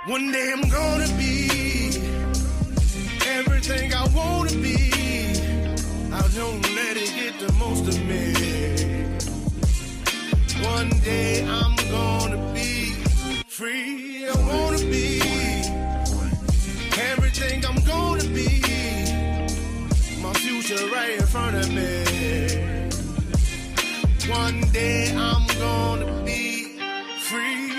One day I'm gonna be everything I wanna be. I don't let it get the most of me. One day I'm gonna be free. I wanna be everything I'm gonna be. My future right in front of me. One day I'm gonna be free.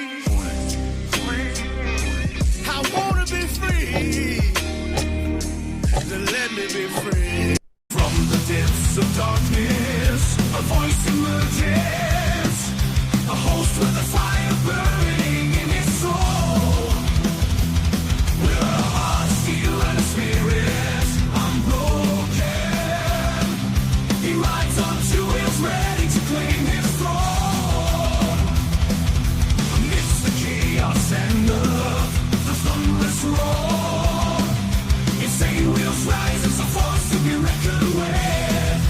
I wanna be free. Then let me be free. From the depths of darkness, a voice emerges. A host with a fire burning in his soul. With a heart, steel, and a spirit unbroken. He rides on two wheels, ready to claim his throne. Amidst the chaos and the thunderous roar, insane wheels rise as a force to be reckoned with.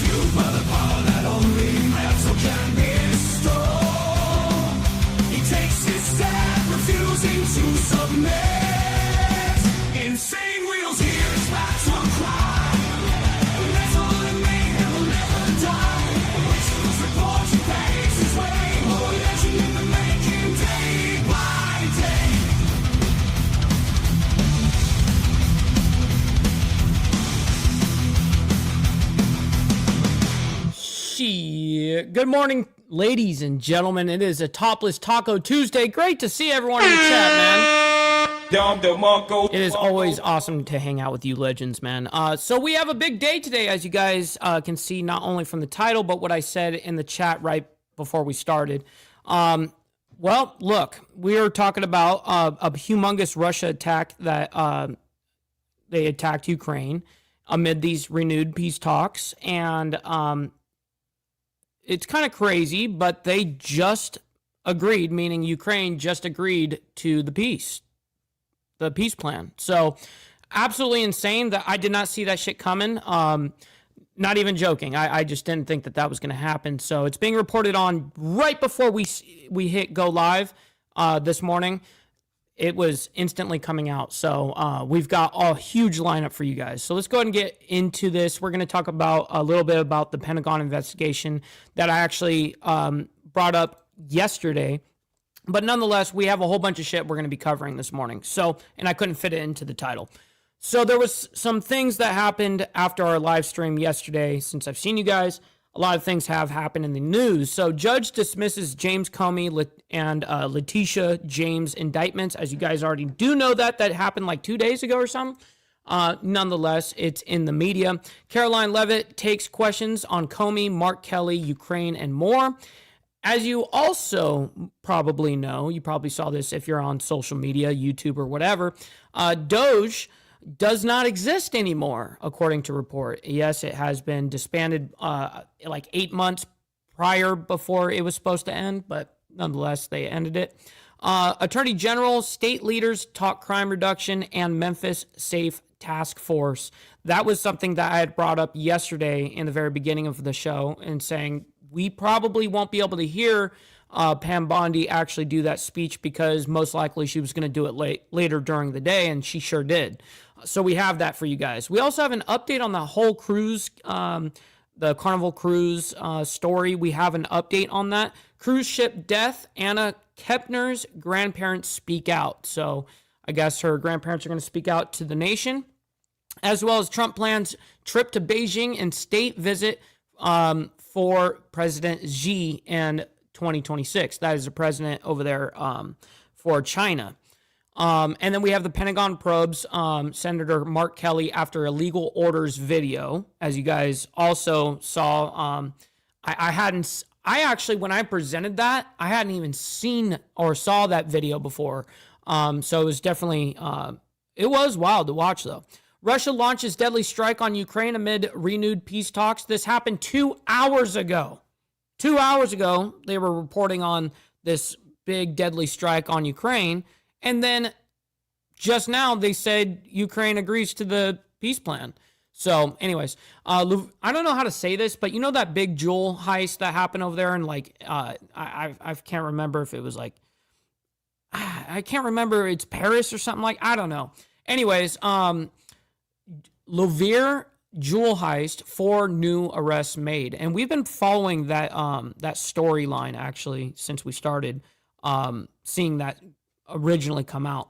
Fueled by the power that only metal can bestow. He takes his stand, refusing to submit. Insane wheels hear his battle cry. Metal and mayhem will never die. Whistlers report he pays his way. More legend in the making, day by day. Good morning, ladies and gentlemen. It is a Topless Taco Tuesday. Great to see everyone in the chat, man. It is always awesome to hang out with you legends, man. So we have a big day today, as you guys can see, not only from the title, but what I said in the chat right before we started. Well, look, we are talking about a humongous Russia attack that they attacked Ukraine amid these renewed peace talks. And it's kind of crazy, but they just agreed, meaning Ukraine just agreed to the peace plan. So absolutely insane that I did not see that shit coming. Not even joking. I just didn't think that was going to happen. So it's being reported on right before we hit go live this morning. It was instantly coming out. So we've got a huge lineup for you guys. So let's go ahead and get into this. We're going to talk about a little bit about the Pentagon investigation that I actually brought up yesterday. But nonetheless, we have a whole bunch of shit we're going to be covering this morning. So, and I couldn't fit it into the title. So there was some things that happened after our live stream yesterday. Since I've seen you guys, a lot of things have happened in the news. So judge dismisses James Comey and Letitia James indictments. As you guys already do know that happened like 2 days ago or something. Nonetheless, it's in the media. Caroline Leavitt takes questions on Comey, Mark Kelly, Ukraine, and more. As you also probably know, you probably saw this if you're on social media, YouTube or whatever, Doge does not exist anymore, according to report. Yes, it has been disbanded like 8 months prior before it was supposed to end, but nonetheless, they ended it. Attorney General, state leaders talk crime reduction, and Memphis Safe Task Force. That was something that I had brought up yesterday in the very beginning of the show and saying we probably won't be able to hear Pam Bondi actually do that speech because most likely she was going to do it later during the day, and she sure did. So we have that for you guys. We also have an update on the whole cruise, the Carnival Cruise story. We have an update on that. Cruise ship death, Anna Kepner's grandparents speak out. So I guess her grandparents are going to speak out to the nation, as well as Trump plans trip to Beijing and state visit for President Xi in 2026. That is the president over there for China. And then we have the Pentagon probes Senator Mark Kelly after illegal orders video. As you guys also saw, I actually, when I presented that, I hadn't even seen or saw that video before. So it was definitely, it was wild to watch though. Russia launches deadly strike on Ukraine amid renewed peace talks. This happened 2 hours ago. 2 hours ago, they were reporting on this big deadly strike on Ukraine. And then just now they said Ukraine agrees to the peace plan. So anyways, I don't know how to say this, but you know that big jewel heist that happened over there? And like, I can't remember if it was like, I can't remember. It's Paris or something like, I don't know. Anyways, Louvre jewel heist, 4 new arrests made. And we've been following that storyline actually since we started seeing that originally come out.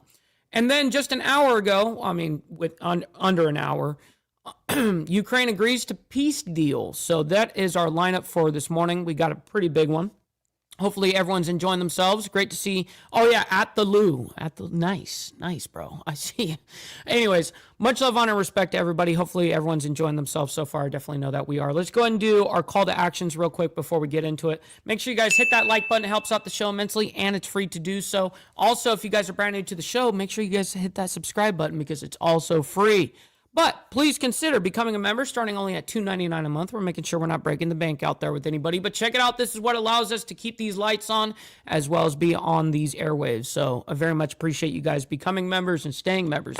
And then just an hour ago, I mean, under an hour, Ukraine agrees to peace deal. So that is our lineup for this morning. We got a pretty big one. Hopefully everyone's enjoying themselves. Great to see. Oh yeah, at the Lou. Nice, bro. I see you. Anyways, much love, honor, respect to everybody. Hopefully everyone's enjoying themselves so far. I definitely know that we are. Let's go ahead and do our call to actions real quick before we get into it. Make sure you guys hit that like button. It helps out the show immensely, and it's free to do so. Also, if you guys are brand new to the show, make sure you guys hit that subscribe button because it's also free. But please consider becoming a member starting only at $2.99 a month. We're making sure we're not breaking the bank out there with anybody. But check it out. This is what allows us to keep these lights on as well as be on these airwaves. So I very much appreciate you guys becoming members and staying members.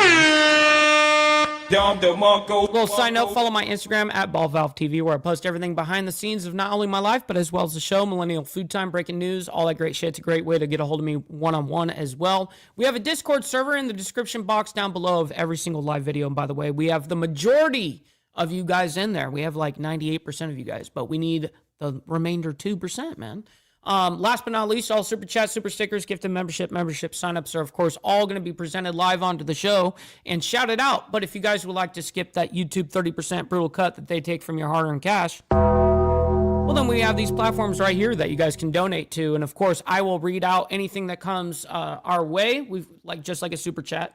Little side note, follow my Instagram at BallValveTV, where I post everything behind the scenes of not only my life, but as well as the show, Millennial Food Time, breaking news, all that great shit. It's a great way to get a hold of me one-on-one as well. We have a Discord server in the description box down below of every single live video. And by the way, we have the majority of you guys in there. We have like 98% of you guys, but we need the remainder 2%, man. Last but not least, all super chats, super stickers, gifted membership signups are of course all going to be presented live onto the show and shouted out. But if you guys would like to skip that YouTube 30% brutal cut that they take from your hard-earned cash, well, then we have these platforms right here that you guys can donate to. And of course, I will read out anything that comes our way. We've just like a super chat,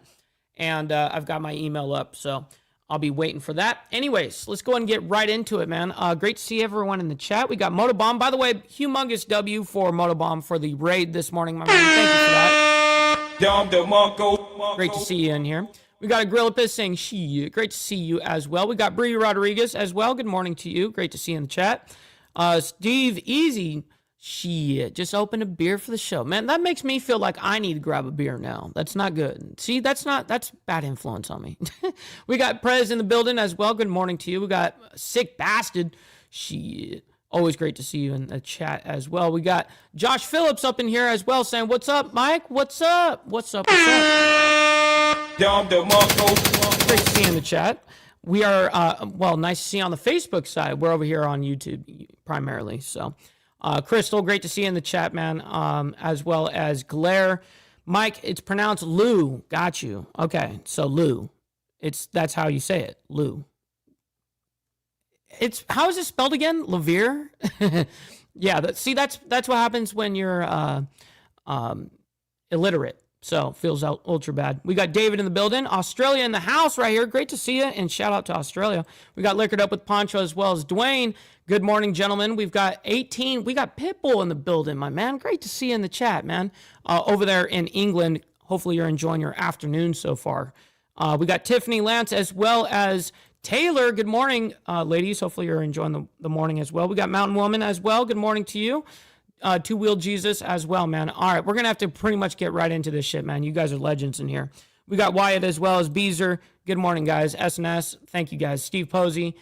and I've got my email up, so I'll be waiting for that. Anyways, let's go ahead and get right into it, man. Great to see everyone in the chat. We got Motobomb. By the way, humongous W for Motobomb for the raid this morning, my man. Thank you for that. Great to see you in here. We got a Grillipus saying, she. Great to see you as well. We got Bree Rodriguez as well. Good morning to you. Great to see you in the chat. Steve Easy. Shit, just opened a beer for the show. Man, that makes me feel like I need to grab a beer now. That's not good. See, that's bad influence on me. We got Prez in the building as well. Good morning to you. We got Sick Bastard. Shit. Always great to see you in the chat as well. We got Josh Phillips up in here as well saying, what's up, Mike? What's up? What's up? What's up? Great to see you in the chat. We are, nice to see you on the Facebook side. We're over here on YouTube primarily, so... Crystal, great to see you in the chat, man, as well as Glare. Mike, it's pronounced Lou. Got you. Okay, so Lou. That's how you say it, Lou. How is it spelled again? Levere? Yeah, that's what happens when you're illiterate. So feels ultra bad. We got David in the building. Australia in the house right here. Great to see you, and shout out to Australia. We got Liquored Up with Poncho as well as Dwayne. Good morning, gentlemen. We've got 18. We got Pitbull in the building, my man. Great to see you in the chat, man. Over there in England. Hopefully you're enjoying your afternoon so far. We got Tiffany Lance as well as Taylor. Good morning, ladies. Hopefully you're enjoying the morning as well. We got Mountain Woman as well. Good morning to you. Two Wheel Jesus as well, man. All right, we're going to have to pretty much get right into this shit, man. You guys are legends in here. We got Wyatt as well as Beezer. Good morning, guys. SNS, thank you, guys. Steve Posey,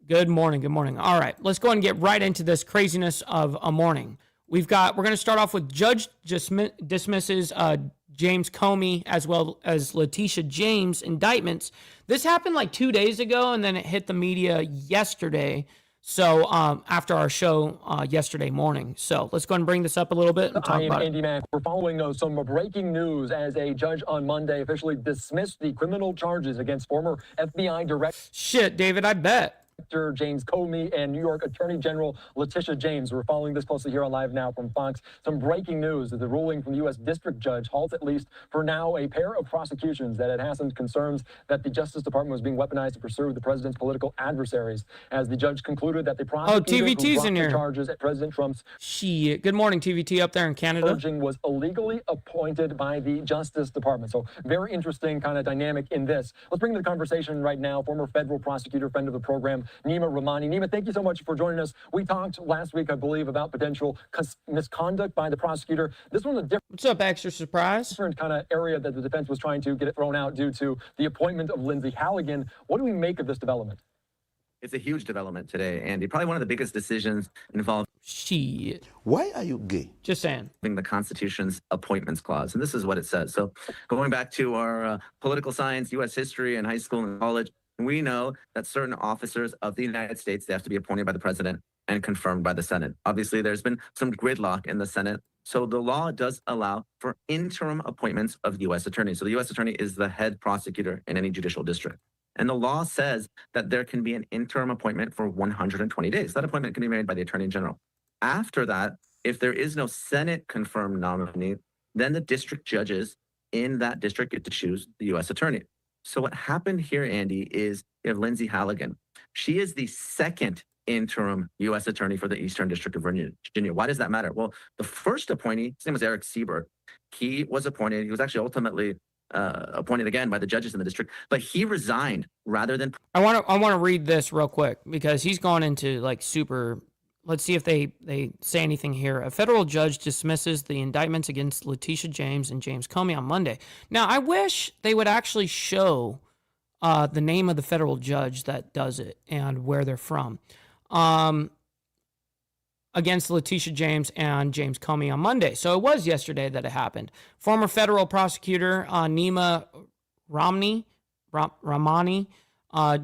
good morning, good morning. All right, let's go ahead and get right into this craziness of a morning. We're going to start off with Judge dismisses James Comey as well as Letitia James indictments. This happened like 2 days ago, and then it hit the media yesterday. So after our show yesterday morning. So let's go ahead and bring this up a little bit and talk about Andy Mack. We're following some breaking news as a judge on Monday officially dismissed the criminal charges against former FBI director. Shit, David, I bet. James Comey and New York Attorney General Letitia James. We're following this closely here on Live Now from Fox. Some breaking news that the ruling from the U.S. District Judge halts at least for now a pair of prosecutions that had Hassan's concerns that the Justice Department was being weaponized to pursue the president's political adversaries. As the judge concluded that the prosecutor who brought the charges at President Trump's Good morning, TVT up there in Canada. Was illegally appointed by the Justice Department. So very interesting kind of dynamic in this. Let's bring the conversation right now. Former federal prosecutor, friend of the program, Nima Rahmani. Nima, thank you so much for joining us. We talked last week, I believe, about potential misconduct by the prosecutor. This one's a different... What's up, extra surprise? Different kind of area that the defense was trying to get it thrown out due to the appointment of Lindsay Halligan. What do we make of this development? It's a huge development today, Andy. Probably one of the biggest decisions involving Shit. Why are you gay? Just saying. the Constitution's appointments clause. And this is what it says. So going back to our political science, U.S. history in high school and college, we know that certain officers of the United States, they have to be appointed by the president and confirmed by the Senate. Obviously, there's been some gridlock in the Senate. So the law does allow for interim appointments of U.S. attorneys. So the U.S. attorney is the head prosecutor in any judicial district. And the law says that there can be an interim appointment for 120 days. That appointment can be made by the attorney general. After that, if there is no Senate confirmed nominee, then the district judges in that district get to choose the U.S. attorney. So what happened here, Andy, is you have Lindsay Halligan. She is the second interim U.S. attorney for the Eastern District of Virginia. Why does that matter? Well, the first appointee, his name was Eric Siebert. He was appointed. He was actually ultimately appointed again by the judges in the district, but he resigned rather than. I want to read this real quick because he's gone into like super. Let's see if they say anything here. A federal judge dismisses the indictments against Letitia James and James Comey on Monday. Now, I wish they would actually show the name of the federal judge that does it and where they're from. Against Letitia James and James Comey on Monday. So it was yesterday that it happened. Former federal prosecutor Nima Ramani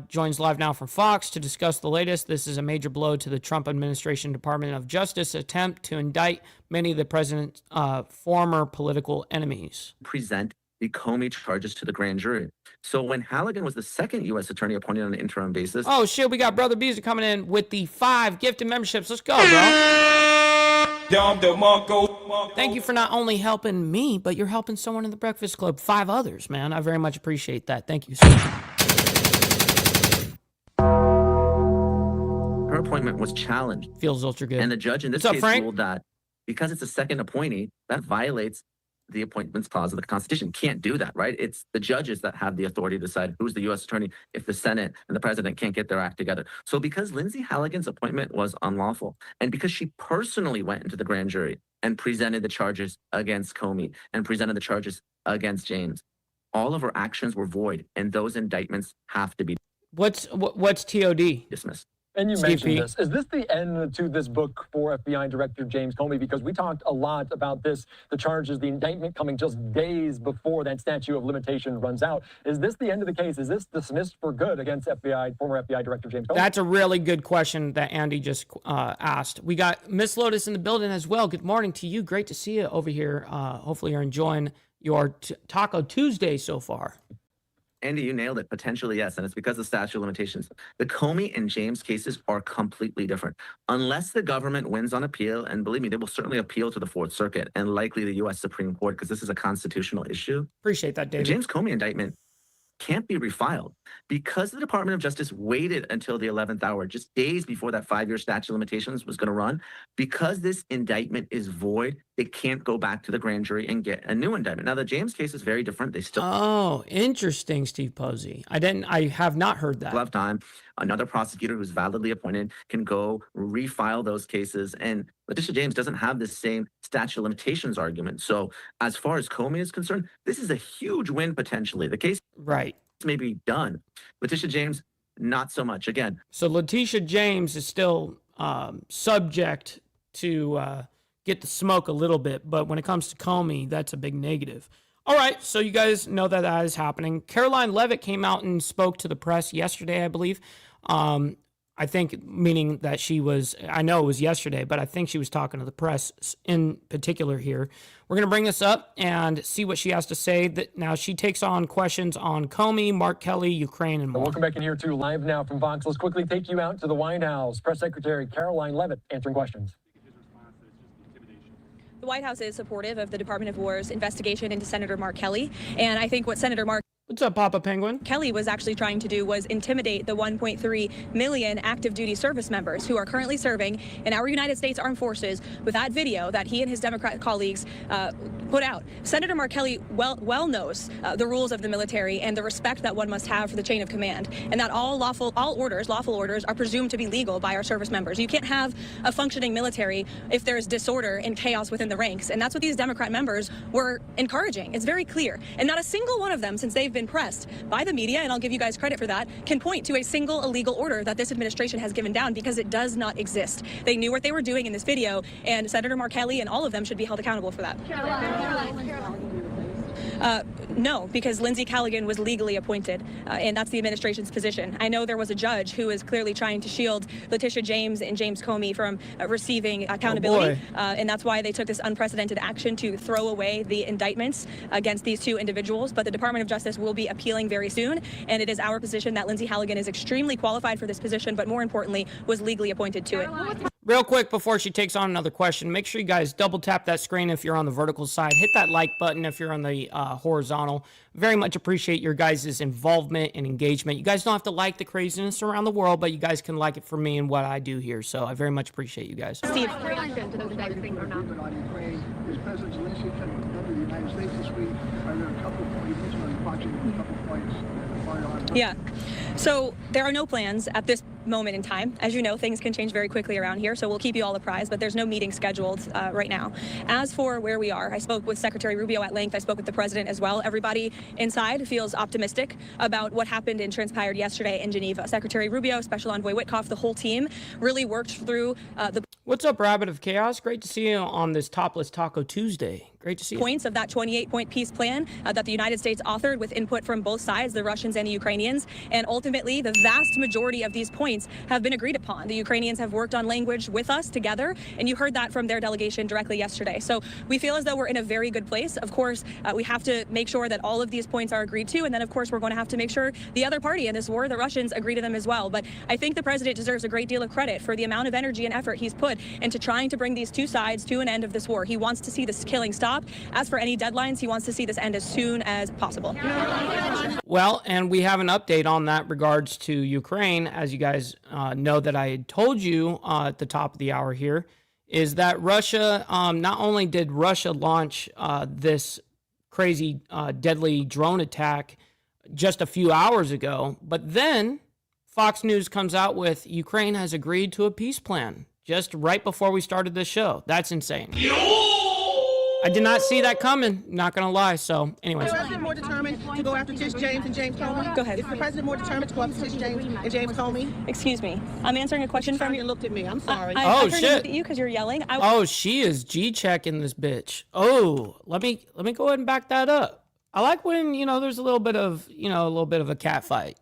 joins live now from Fox to discuss the latest. This is a major blow to the Trump administration Department of Justice attempt to indict many of the president's former political enemies. Present the Comey charges to the grand jury. So when Halligan was the second U.S. attorney appointed on an interim basis. Oh, shit, we got Brother Beezer coming in with the 5 gifted memberships. Let's go, bro. Thank you for not only helping me, but you're helping someone in the Breakfast Club, 5 others, man. I very much appreciate that. Thank you so much. Her appointment was challenged. Feels ultra good. And the judge in this case ruled that because it's a second appointee, that violates the appointments clause of the Constitution. Can't do that, right? It's the judges that have the authority to decide who's the U.S. attorney if the Senate and the president can't get their act together. So because Lindsay Halligan's appointment was unlawful, and because she personally went into the grand jury and presented the charges against Comey and presented the charges against James, all of her actions were void, and those indictments have to be What's TOD? dismissed. And you mentioned this. Is this the end to this book for FBI Director James Comey? Because we talked a lot about this, the charges, the indictment coming just days before that statute of limitation runs out. Is this the end of the case? Is this dismissed for good against former FBI Director James Comey? That's a really good question that Andy just asked. We got Miss Lotus in the building as well. Good morning to you. Great to see you over here. Hopefully you're enjoying your Taco Tuesday so far. Andy, you nailed it. Potentially, yes. And it's because of statute of limitations. The Comey and James cases are completely different. Unless the government wins on appeal, and believe me, they will certainly appeal to the Fourth Circuit and likely the U.S. Supreme Court because this is a constitutional issue. Appreciate that, David. The James Comey indictment can't be refiled because the Department of Justice waited until the 11th hour, just days before that 5-year statute of limitations was going to run. Because this indictment is void, they can't go back to the grand jury and get a new indictment. Now, the James case is very different. They still. Oh, interesting, Steve Posey. I have not heard that. Have time. Another prosecutor who's validly appointed can go refile those cases. And Letitia James doesn't have the same statute of limitations argument. So as far as Comey is concerned, this is a huge win potentially. The case may be done. Letitia James, not so much. Again. So Letitia James is still subject to get the smoke a little bit. But when it comes to Comey, that's a big negative. All right, so you guys know that is happening. Caroline Leavitt came out and spoke to the press yesterday, I believe. I think, meaning that she was, I know it was yesterday, but I think she was talking to the press in particular here. We're going to bring this up and see what she has to say. That now she takes on questions on Comey, Mark Kelly, Ukraine, and more. Welcome back in here to Live Now from Fox. Let's quickly take you out to the White House. Press Secretary Caroline Leavitt answering questions. The White House is supportive of the Department of War's investigation into Senator Mark Kelly. And I think what Senator Mark What's up, Papa Penguin? Kelly was actually trying to do was intimidate the 1.3 million active duty service members who are currently serving in our United States Armed Forces with that video that he and his Democrat colleagues put out. Senator Mark Kelly well knows the rules of the military and the respect that one must have for the chain of command, and that all lawful orders are presumed to be legal by our service members. You can't have a functioning military if there's disorder and chaos within the ranks, and that's what these Democrat members were encouraging. It's very clear, and not a single one of them, since they've been pressed by the media, and I'll give you guys credit for that, can point to a single illegal order that this administration has given down, because it does not exist. They knew what they were doing in this video, and Senator Mark Kelly and all of them should be held accountable for that. No, because Lindsey Callaghan was legally appointed, and that's the administration's position. I know there was a judge who is clearly trying to shield Letitia James and James Comey from receiving accountability, and that's why they took this unprecedented action to throw away the indictments against these two individuals. But the Department of Justice will be appealing very soon, and it is our position that Lindsey Callaghan is extremely qualified for this position, but more importantly, was legally appointed to it. Real quick before she takes on another question, make sure you guys double tap that screen if you're on the vertical side. Hit that like button if you're on the horizontal. Very much appreciate your guys' involvement and engagement. You guys don't have to like the craziness around the world, but you guys can like it for me and what I do here. So I very much appreciate you guys. Steve. Reaction to those indictments or not? On Ukraine, is President Zelensky coming to the United States this week? Are there a couple of points on watching a couple of points? Yeah. So there are no plans at this moment in time. As you know, things can change very quickly around here, so we'll keep you all apprised, but there's no meeting scheduled right now. As for where we are, I spoke with Secretary Rubio at length. I spoke with the president as well. Everybody inside feels optimistic about what happened and transpired yesterday in Geneva. Secretary Rubio, Special Envoy Witkoff, the whole team really worked through the What's up, Rabbit of Chaos? Great to see you on this Topless Taco Tuesday. Great to see you. Points of that 28-point peace plan that the United States authored with input from both sides, the Russians and the Ukrainians. And ultimately, the vast majority of these points have been agreed upon. The Ukrainians have worked on language with us together, and you heard that from their delegation directly yesterday. So we feel as though we're in a very good place. Of course, we have to make sure that all of these points are agreed to, and then, of course, we're going to have to make sure the other party in this war, the Russians, agree to them as well. But I think the president deserves a great deal of credit for the amount of energy and effort he's put into trying to bring these two sides to an end of this war. He wants to see this killing stop. As for any deadlines, he wants to see this end as soon as possible. Well, and we have an update on that regards to Ukraine. As you guys know that I had told you at the top of the hour here, is that Russia, not only did Russia launch this crazy deadly drone attack just a few hours ago, but then Fox News comes out with Ukraine has agreed to a peace plan just right before we started this show. That's insane. I did not see that coming, not going to lie. So, anyways. Is the president more determined to go after Tish James and James Comey? Go ahead. Is the president more determined to go after Tish James and James Comey? Excuse me. I'm answering a question from you. You looked at me. I'm sorry. I Oh, turned and shit. looked at you because you're yelling. Oh, she is G-checking this bitch. Oh, let me go ahead and back that up. I like when, there's a little bit of a cat fight,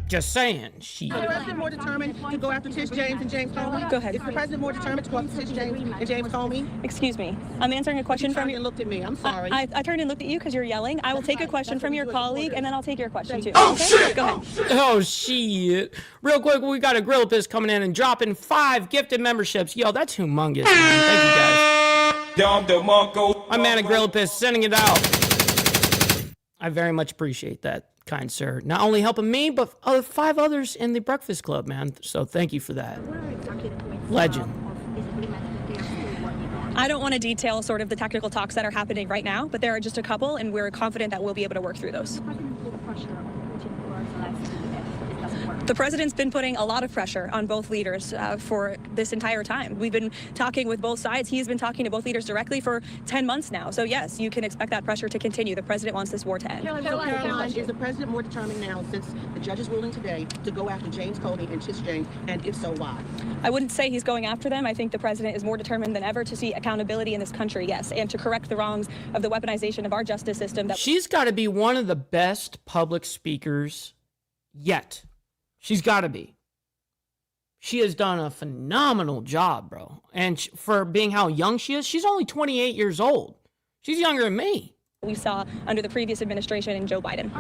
Just saying. She. Is the president more determined to go after Tish James and James Comey? Go ahead. Is the president more determined to go after Tish James and James Comey? Excuse me. I'm answering a question from You you. looked at me. I'm sorry. I turned and looked at you because you're yelling. I will take a question from your colleague, and then I'll take your question, too. Oh, shit! Go ahead. Oh, shit. Real quick, we got a Grill Piss coming in and dropping 5 gifted memberships. Yo, that's humongous, man. Thank you, guys. My man at Grill Piss sending it out. I very much appreciate that, kind sir. Not only helping me, but 5 others in the Breakfast Club, man. So thank you for that. Legend. I don't want to detail sort of the technical talks that are happening right now, but there are just a couple, and we're confident that we'll be able to work through those. The president's been putting a lot of pressure on both leaders for this entire time. We've been talking with both sides. He's been talking to both leaders directly for 10 months now. So, yes, you can expect that pressure to continue. The president wants this war to end. Caroline, is the president more determined now, since the judge's ruling today, to go after James Comey and Tish James, and if so, why? I wouldn't say he's going after them. I think the president is more determined than ever to see accountability in this country, yes, and to correct the wrongs of the weaponization of our justice system. She's got to be one of the best public speakers yet. She's got to be. She has done a phenomenal job, bro. And for being how young she is, she's only 28 years old. She's younger than me. We saw under the previous administration in Joe Biden.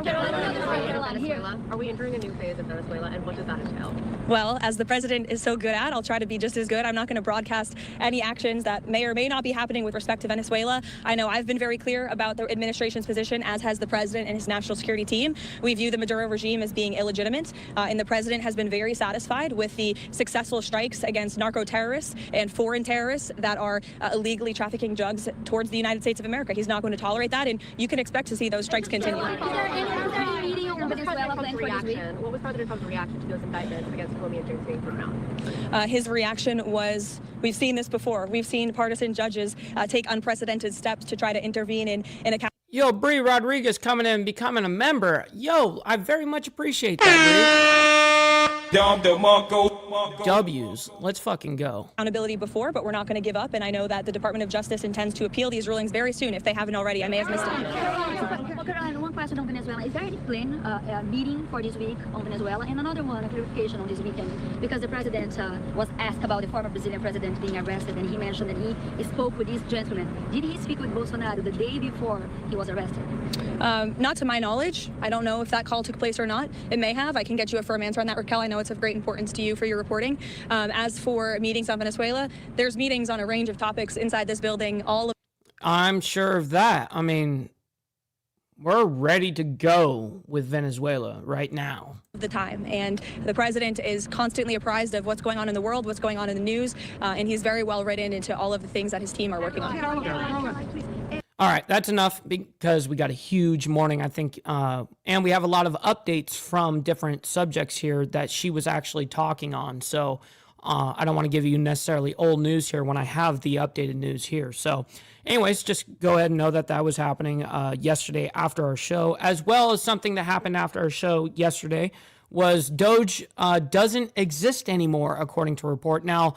Are we entering a new phase of Venezuela, and what does that entail? Well, as the president is so good at, I'll try to be just as good. I'm not going to broadcast any actions that may or may not be happening with respect to Venezuela. I know I've been very clear about the administration's position, as has the president and his national security team. We view the Maduro regime as being illegitimate, and the president has been very satisfied with the successful strikes against narco-terrorists and foreign terrorists that are illegally trafficking drugs towards the United States of America. He's not going to tolerate that, and you can expect to see those strikes continue. What was President Trump's reaction to those indictments against Comey and James Comey? His reaction was, we've seen this before. We've seen partisan judges take unprecedented steps to try to intervene in a Yo, Bree Rodriguez coming in and becoming a member. Yo, I very much appreciate that, Bree. W's. Let's fucking go. Accountability before, but we're not going to give up. And I know that the Department of Justice intends to appeal these rulings very soon if they haven't already. I may have missed it. Okay, one question on Venezuela. Is there any plan meeting for this week on Venezuela? And another one, a clarification on this weekend, because the president was asked about the former Brazilian president being arrested, and he mentioned that he spoke with this gentleman. Did he speak with Bolsonaro the day before he was arrested? Not to my knowledge. I don't know if that call took place or not. It may have. I can get you a firm answer on that, Raquel. I know it's of great importance to you for your reporting. As for meetings on Venezuela, there's meetings on a range of topics inside this building. I'm sure of that. I mean, we're ready to go with Venezuela right now. The time, and the president is constantly apprised of what's going on in the world, what's going on in the news, and he's very well written into all of the things that his team are working on. All right, that's enough because we got a huge morning, I think, and we have a lot of updates from different subjects here that she was actually talking on. So I don't want to give you necessarily old news here when I have the updated news here. So anyways, just go ahead and know that that was happening yesterday after our show, as well as something that happened after our show yesterday was Doge doesn't exist anymore, according to report. Now,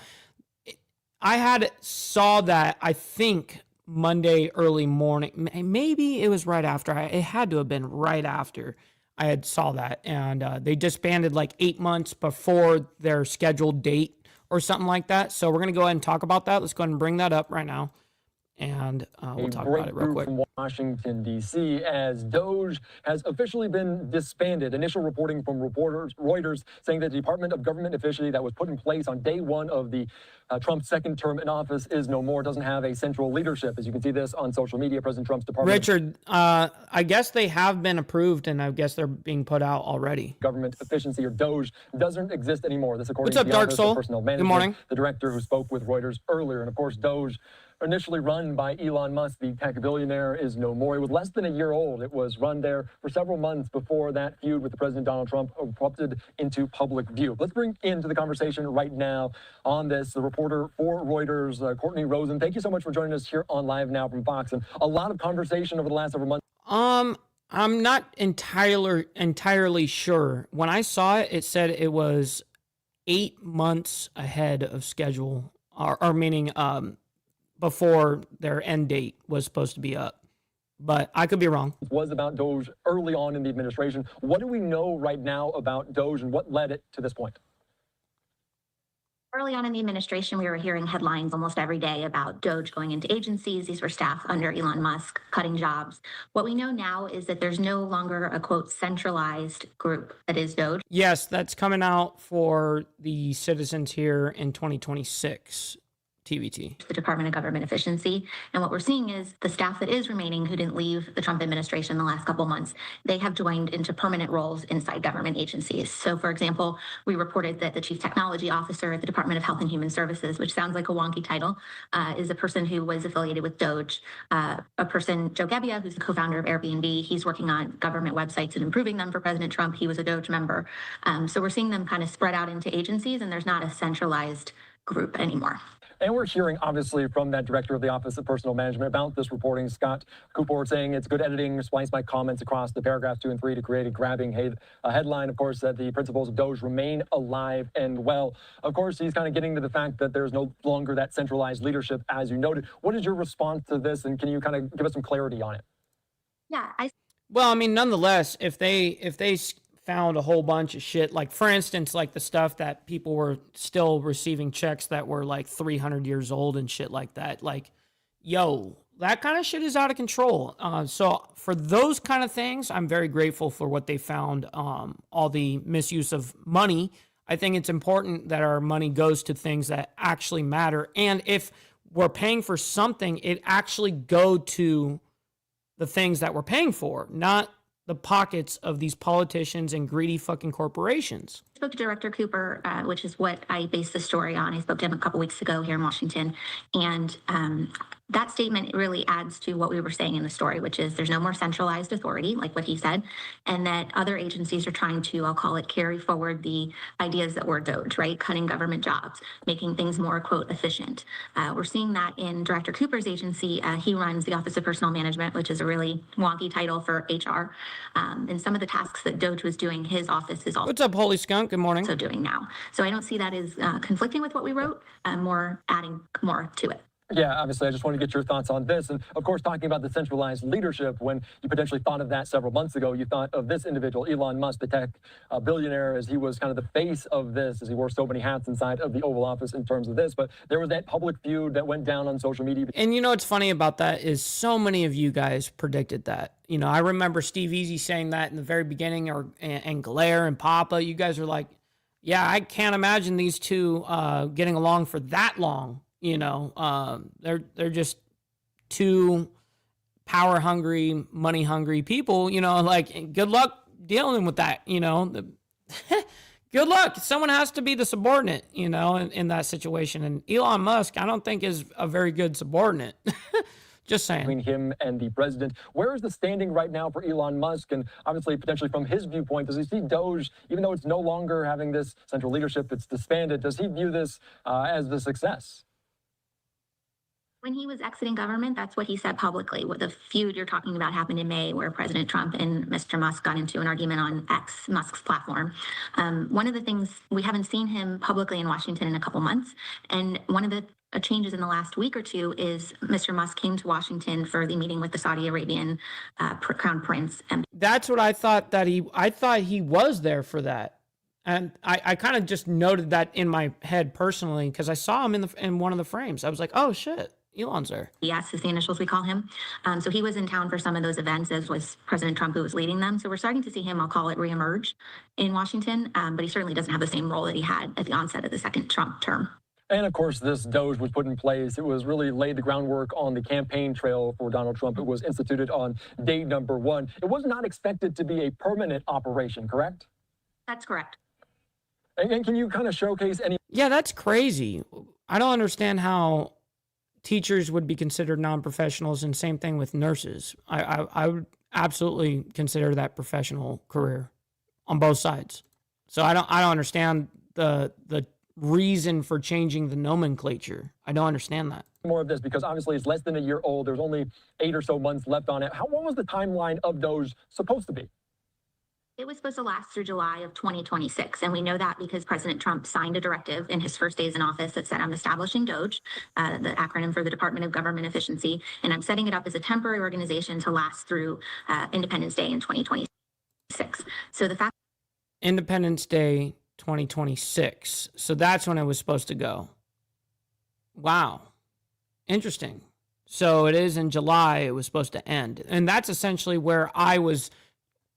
I saw that, I think, Monday early morning. Maybe it was right after. It had to have been right after I had saw that. And they disbanded like 8 months before their scheduled date or something like that. So we're going to go ahead and talk about that. Let's go ahead and bring that up right now. And we'll talk about it real quick. From Washington, D.C., as Doge has officially been disbanded. Initial reporting from Reuters saying that the Department of Government Efficiency that was put in place on day one of the Trump's second term in office is no more, doesn't have a central leadership. As you can see this on social media, President Trump's department. Richard, I guess they have been approved, and I guess they're being put out already. Government Efficiency, or Doge, doesn't exist anymore. This according What's up, to the Dark Office Soul? of Personnel Management, Good morning. the director who spoke with Reuters earlier. And of course, Doge, initially run by Elon Musk, the tech billionaire, is no more. It was less than a year old. It was run there for several months before that feud with the President Donald Trump erupted into public view. Let's bring into the conversation right now on this the reporter for Reuters, Courtney Rosen. Thank you so much for joining us here on Live Now from Fox. And a lot of conversation over the last several months. I'm not entirely sure. When I saw it, it said it was 8 months ahead of schedule, or meaning before their end date was supposed to be up. But I could be wrong. It was about Doge early on in the administration. What do we know right now about Doge and what led it to this point? Early on in the administration, we were hearing headlines almost every day about Doge going into agencies. These were staff under Elon Musk cutting jobs. What we know now is that there's no longer a, quote, centralized group that is Doge. Yes, that's coming out for the citizens here in 2026. TBT. The Department of Government Efficiency. And what we're seeing is the staff that is remaining who didn't leave the Trump administration the last couple months, they have joined into permanent roles inside government agencies. So, for example, we reported that the Chief Technology Officer at the Department of Health and Human Services, which sounds like a wonky title, is a person who was affiliated with Doge. A person, Joe Gebbia, who's the co-founder of Airbnb, he's working on government websites and improving them for President Trump. He was a Doge member. So we're seeing them kind of spread out into agencies, and there's not a centralized group anymore. And we're hearing, obviously, from that director of the Office of Personnel Management about this reporting, Scott Cooper, saying it's good editing, splice my comments across the paragraphs 2 and 3 to create a grabbing headline. Of course, that the principles of Doge remain alive and well. Of course, he's kind of getting to the fact that there's no longer that centralized leadership, as you noted. What is your response to this, and can you kind of give us some clarity on it? Yeah, well, I mean, nonetheless, if they found a whole bunch of shit, like for instance, like the stuff that people were still receiving checks that were like 300 years old and shit like that, like, yo, that kind of shit is out of control. So for those kind of things, I'm very grateful for what they found. All the misuse of money, I think it's important that our money goes to things that actually matter. And if we're paying for something, it actually go to the things that we're paying for, not the pockets of these politicians and greedy fucking corporations. I spoke to Director Cooper, which is what I based the story on. I spoke to him a couple weeks ago here in Washington. And that statement really adds to what we were saying in the story, which is there's no more centralized authority, like what he said, and that other agencies are trying to, I'll call it, carry forward the ideas that were DOGE, right? Cutting government jobs, making things more, quote, efficient. We're seeing that in Director Cooper's agency. He runs the Office of Personnel Management, which is a really wonky title for HR. And some of the tasks that DOGE was doing, his office is also. What's up, Holy Skunk? Good morning. So doing now. So I don't see that as conflicting with what we wrote, more adding more to it. Yeah, obviously, I just want to get your thoughts on this. And of course, talking about the centralized leadership, when you potentially thought of that several months ago, you thought of this individual, Elon Musk, the tech billionaire, as he was kind of the face of this, as he wore so many hats inside of the Oval Office in terms of this. But there was that public feud that went down on social media. And you know what's funny about that is so many of you guys predicted that. You know, I remember Steve Easy saying that in the very beginning, and Glare and Papa. You guys are like, yeah, I can't imagine these two getting along for that long. You know, they're just two power hungry, money hungry people. You know, like good luck dealing with that. You know, good luck. Someone has to be the subordinate. You know, in that situation. And Elon Musk, I don't think is a very good subordinate. Just saying. Between him and the president, where is the standing right now for Elon Musk? And obviously, potentially from his viewpoint, does he see DOGE, even though it's no longer having this central leadership, it's disbanded, does he view this as a success? When he was exiting government, that's what he said publicly. What the feud you're talking about happened in May, where President Trump and Mr. Musk got into an argument on X, Musk's platform. One of the things, we haven't seen him publicly in Washington in a couple months. And one of the changes in the last week or two is Mr. Musk came to Washington for the meeting with the Saudi Arabian Crown Prince. And that's what I thought I thought he was there for that. And I kind of just noted that in my head personally, because I saw him in one of the frames. I was like, oh shit. Elon's there. Yes, is the initials we call him. So he was in town for some of those events, as was President Trump, who was leading them. So we're starting to see him, I'll call it, reemerge in Washington. But he certainly doesn't have the same role that he had at the onset of the second Trump term. And of course, this DOGE was put in place. It was really laid the groundwork on the campaign trail for Donald Trump. It was instituted on day number 1. It was not expected to be a permanent operation, correct? That's correct. And can you kind of showcase any? Yeah, that's crazy. I don't understand how teachers would be considered non-professionals, and same thing with nurses. I would absolutely consider that professional career on both sides. So I don't understand the reason for changing the nomenclature. I don't understand that. More of this, because obviously it's less than a year old. There's only 8 or so months left on it. What was the timeline of those supposed to be? It was supposed to last through July of 2026, and we know that because President Trump signed a directive in his first days in office that said, I'm establishing DOGE, the acronym for the Department of Government Efficiency, and I'm setting it up as a temporary organization to last through Independence Day in 2026. So the fact Independence Day 2026. So that's when it was supposed to go. Wow. Interesting. So it is in July it was supposed to end. And that's essentially where I was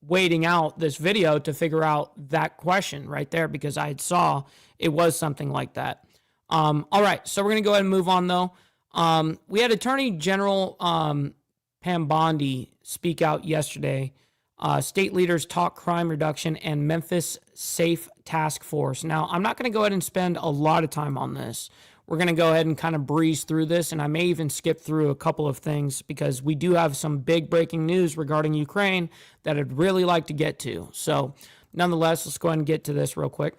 waiting out this video to figure out that question right there, because I saw it was something like that. All right, so we're going to go ahead and move on, though. We had Attorney General Pam Bondi speak out yesterday. State leaders talk crime reduction and Memphis Safe Task Force. Now, I'm not going to go ahead and spend a lot of time on this. We're going to go ahead and kind of breeze through this, and I may even skip through a couple of things because we do have some big breaking news regarding Ukraine that I'd really like to get to. So, nonetheless, let's go ahead and get to this real quick.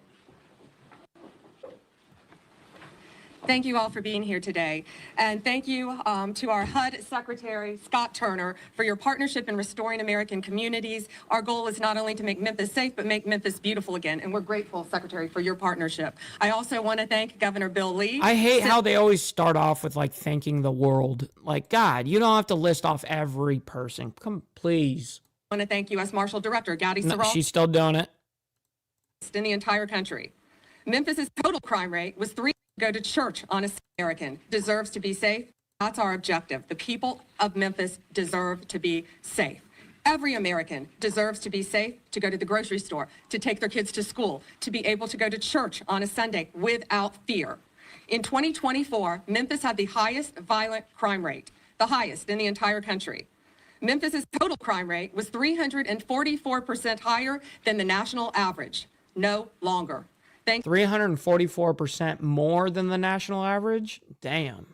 Thank you all for being here today. And thank you to our HUD Secretary, Scott Turner, for your partnership in restoring American communities. Our goal is not only to make Memphis safe, but make Memphis beautiful again. And we're grateful, Secretary, for your partnership. I also want to thank Governor Bill Lee. I hate how they always start off with, like, thanking the world. Like, God, you don't have to list off every person. Come, please. I want to thank U.S. Marshal Director Gowdy No, Sorrell. she's still doing it. In the entire country. Memphis's total crime rate was 3. Go to church, honest American deserves to be safe. That's our objective. The people of Memphis deserve to be safe. Every American deserves to be safe, to go to the grocery store, to take their kids to school, to be able to go to church on a Sunday without fear. In 2024, Memphis had the highest violent crime rate, the highest in the entire country. Memphis's total crime rate was 344% higher than the national average. No longer. 344% more than the national average? Damn.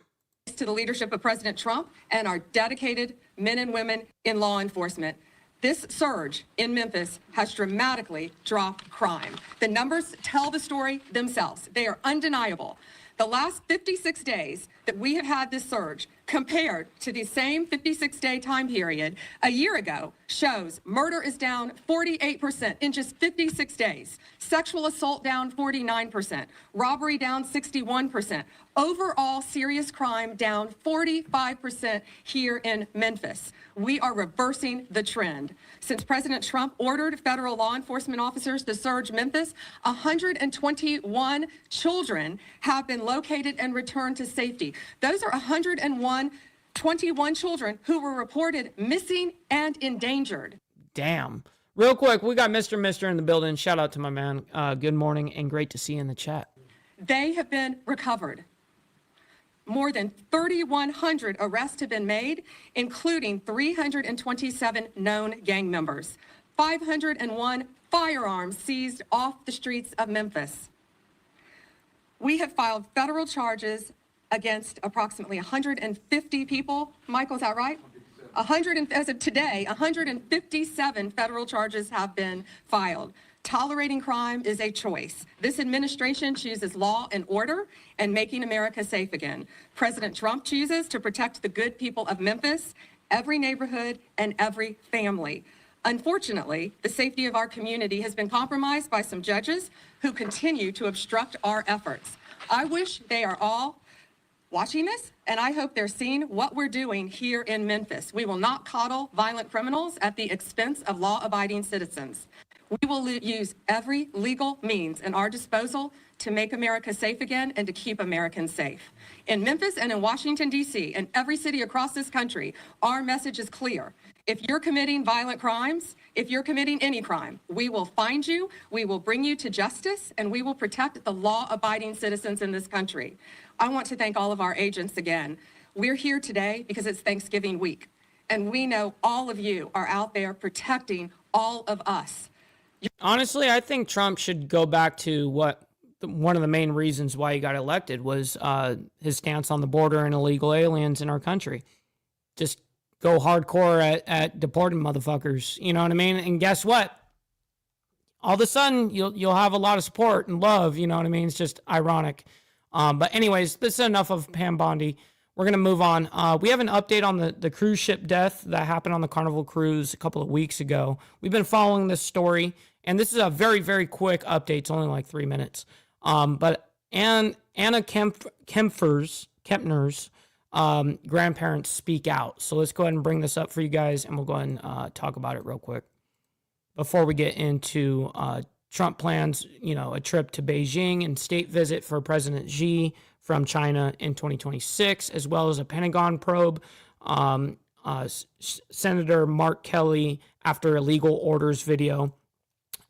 to the leadership of President Trump and our dedicated men and women in law enforcement. This surge in Memphis has dramatically dropped crime. The numbers tell the story themselves. They are undeniable. The last 56 days that we have had this surge compared to the same 56-day time period a year ago shows murder is down 48% in just 56 days, sexual assault down 49%, robbery down 61%, overall serious crime down 45% here in Memphis. We are reversing the trend. Since President Trump ordered federal law enforcement officers to surge Memphis, 121 children have been located and returned to safety. Those are 121 children who were reported missing and endangered. Damn. Real quick, we got Mr. in the building. Shout out to my man. Good morning and great to see you in the chat. They have been recovered. More than 3,100 arrests have been made, including 327 known gang members, 501 firearms seized off the streets of Memphis. We have filed federal charges against approximately 150 people. Michael, is that right? As of today, 157 federal charges have been filed. Tolerating crime is a choice. This administration chooses law and order and making America safe again. President Trump chooses to protect the good people of Memphis, every neighborhood, and every family. Unfortunately, the safety of our community has been compromised by some judges who continue to obstruct our efforts. I wish they are all watching this, and I hope they're seeing what we're doing here in Memphis. We will not coddle violent criminals at the expense of law-abiding citizens. We will use every legal means in our disposal to make America safe again and to keep Americans safe. In Memphis and in Washington, D.C., and every city across this country, our message is clear. If you're committing violent crimes, if you're committing any crime, we will find you, we will bring you to justice, and we will protect the law-abiding citizens in this country. I want to thank all of our agents again. We're here today because it's Thanksgiving week, and we know all of you are out there protecting all of us. Honestly, I think Trump should go back to one of the main reasons why he got elected was his stance on the border and illegal aliens in our country. Just go hardcore at deporting motherfuckers. You know what I mean? And guess what? All of a sudden, you'll have a lot of support and love. You know what I mean? It's just ironic. But anyways, this is enough of Pam Bondi. We're going to move on. We have an update on the cruise ship death that happened on the Carnival Cruise a couple of weeks ago. We've been following this story, and this is a very, very quick update. It's only like 3 minutes. But Anna Kempner's grandparents speak out. So let's go ahead and bring this up for you guys, and we'll go ahead and talk about it real quick. Before we get into Trump plans, a trip to Beijing and state visit for President Xi from China in 2026, as well as a Pentagon probe, Senator Mark Kelly after illegal orders video.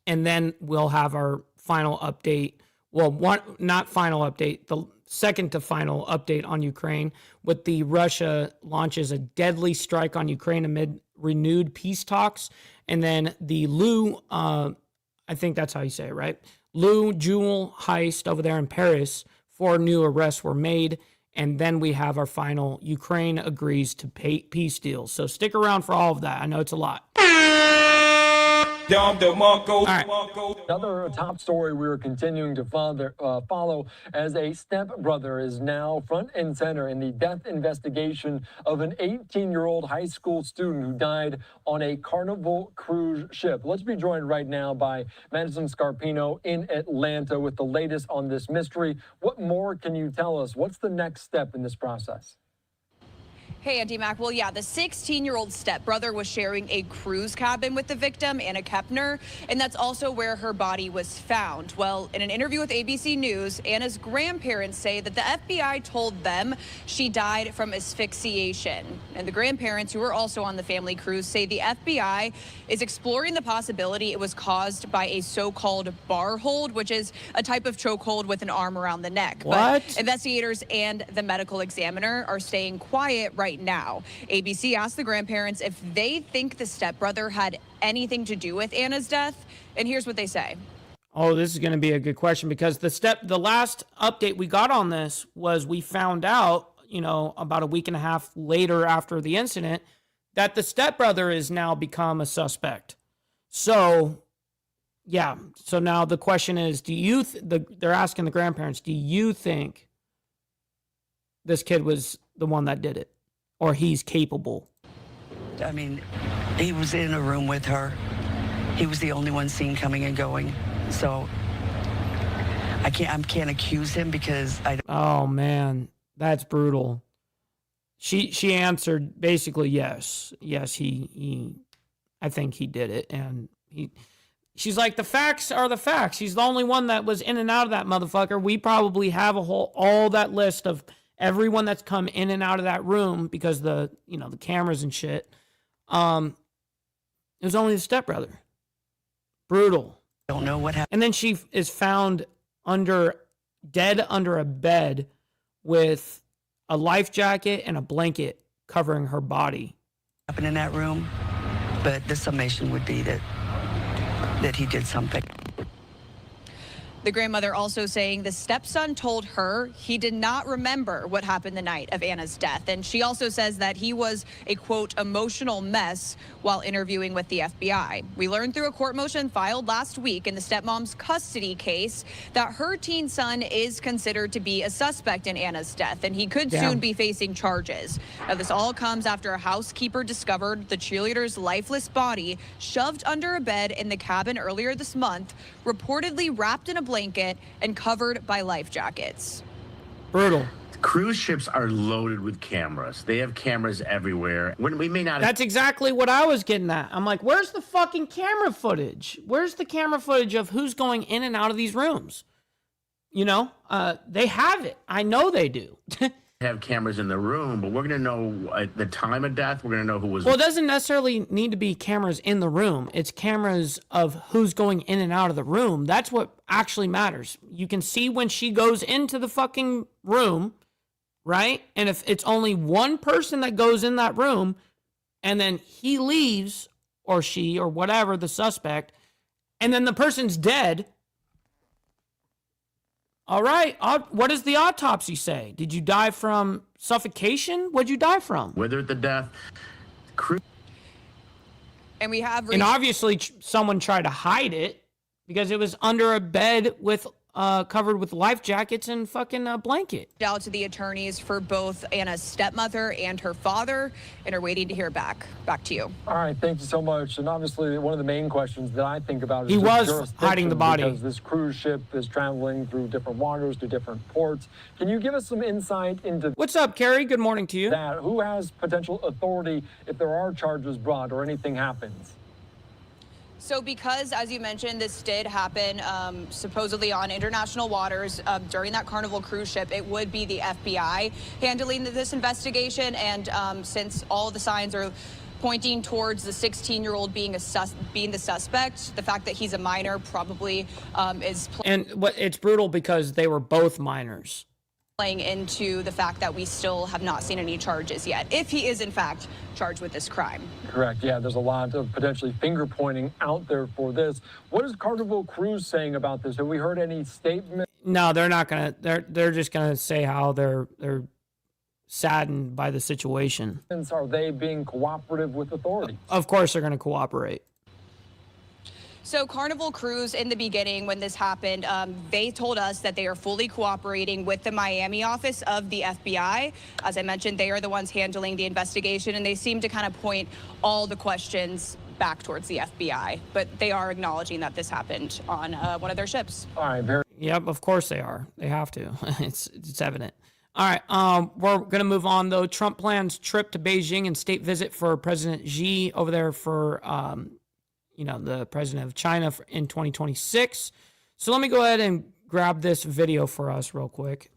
And then we'll have our final update. Well, not final update, the second to final update on Ukraine with the Russia launches a deadly strike on Ukraine amid renewed peace talks. And then the I think that's how you say it, right? Jewel heist over there in Paris. 4 new arrests were made. And then we have our final Ukraine agrees to peace deals. So stick around for all of that. I know it's a lot. All right. Another top story we're continuing to follow as a stepbrother is now front and center in the death investigation of an 18-year-old high school student who died on a Carnival cruise ship. Let's be joined right now by Madison Scarpino in Atlanta with the latest on this mystery. What more can you tell us? What's the next step in this process? Hey, Andy Mac. Well, yeah, the 16-year-old stepbrother was sharing a cruise cabin with the victim, Anna Kempner, and that's also where her body was found. Well, in an interview with ABC News, Anna's grandparents say that the FBI told them she died from asphyxiation. And the grandparents, who were also on the family cruise, say the FBI is exploring the possibility it was caused by a so-called bar hold, which is a type of chokehold with an arm around the neck. What? But investigators and the medical examiner are staying quiet right now. ABC asked the grandparents if they think the stepbrother had anything to do with Anna's death, and here's what they say. Oh, this is going to be a good question because the last update we got on this was we found out about a week and a half later after the incident, that the stepbrother is now become a suspect. So, yeah. So now the question is, they're asking the grandparents, do you think this kid was the one that did it, or he's capable? I mean, he was in a room with her. He was the only one seen coming and going. So I can't accuse him because I don't. Oh man, that's brutal. She answered basically yes. Yes, he I think he did it, and she's like, the facts are the facts. He's the only one that was in and out of that motherfucker. We probably have all that list of everyone that's come in and out of that room because the cameras and shit. It was only the stepbrother. Brutal. Don't know what happened. And then she is found dead under a bed with a life jacket and a blanket covering her body. Happened in that room, but the summation would be that he did something. The grandmother also saying the stepson told her he did not remember what happened the night of Anna's death. And she also says that he was a, quote, emotional mess while interviewing with the FBI. We learned through a court motion filed last week in the stepmom's custody case that her teen son is considered to be a suspect in Anna's death, and he could soon be facing charges. Now, this all comes after a housekeeper discovered the cheerleader's lifeless body shoved under a bed in the cabin earlier this month, reportedly wrapped in a blanket and covered by life jackets. Brutal. Cruise ships are loaded with cameras. They have cameras everywhere. When we may not. That's exactly what I was getting at. I'm like, where's the fucking camera footage? Where's the camera footage of who's going in and out of these rooms? They have it. I know they do. Have cameras in the room, but we're going to know the time of death. We're going to know who was. Well, it doesn't necessarily need to be cameras in the room. It's cameras of who's going in and out of the room. That's what actually matters. You can see when she goes into the fucking room, right? And if it's only one person that goes in that room and then he leaves, or she, or whatever, the suspect, and then the person's dead. All right. What does the autopsy say? Did you die from suffocation? What'd you die from? Whether the death. And we have. And obviously, someone tried to hide it because it was under a bed with covered with life jackets and fucking a blanket. Out to the attorneys for both Anna's stepmother and her father, and are waiting to hear back. Back to you. All right, thank you so much. And obviously, one of the main questions that I think about is he was hiding the body because this cruise ship is traveling through different waters to different ports. Can you give us some insight into what's up, Carrie? Good morning to you. That who has potential authority if there are charges brought or anything happens? So because, as you mentioned, this did happen supposedly on international waters during that Carnival cruise ship, it would be the FBI handling this investigation. And since all the signs are pointing towards the 16-year-old being the suspect, the fact that he's a minor probably is. And it's brutal because they were both minors. Playing into the fact that we still have not seen any charges yet, if he is in fact charged with this crime. Correct. Yeah, there's a lot of potentially finger pointing out there for this. What is Carnival Cruise saying about this? Have we heard any statement? No, they're not gonna. They're just gonna say how they're saddened by the situation. Are they being cooperative with authorities? Of course, they're gonna cooperate. So Carnival Cruise, in the beginning, when this happened, they told us that they are fully cooperating with the Miami office of the FBI. As I mentioned, they are the ones handling the investigation, and they seem to kind of point all the questions back towards the FBI. But they are acknowledging that this happened on one of their ships. All right, Yep, of course they are. They have to. It's evident. All right, we're going to move on, though. Trump plans trip to Beijing and state visit for President Xi over there for... the president of China in 2026. So let me go ahead and grab this video for us real quick.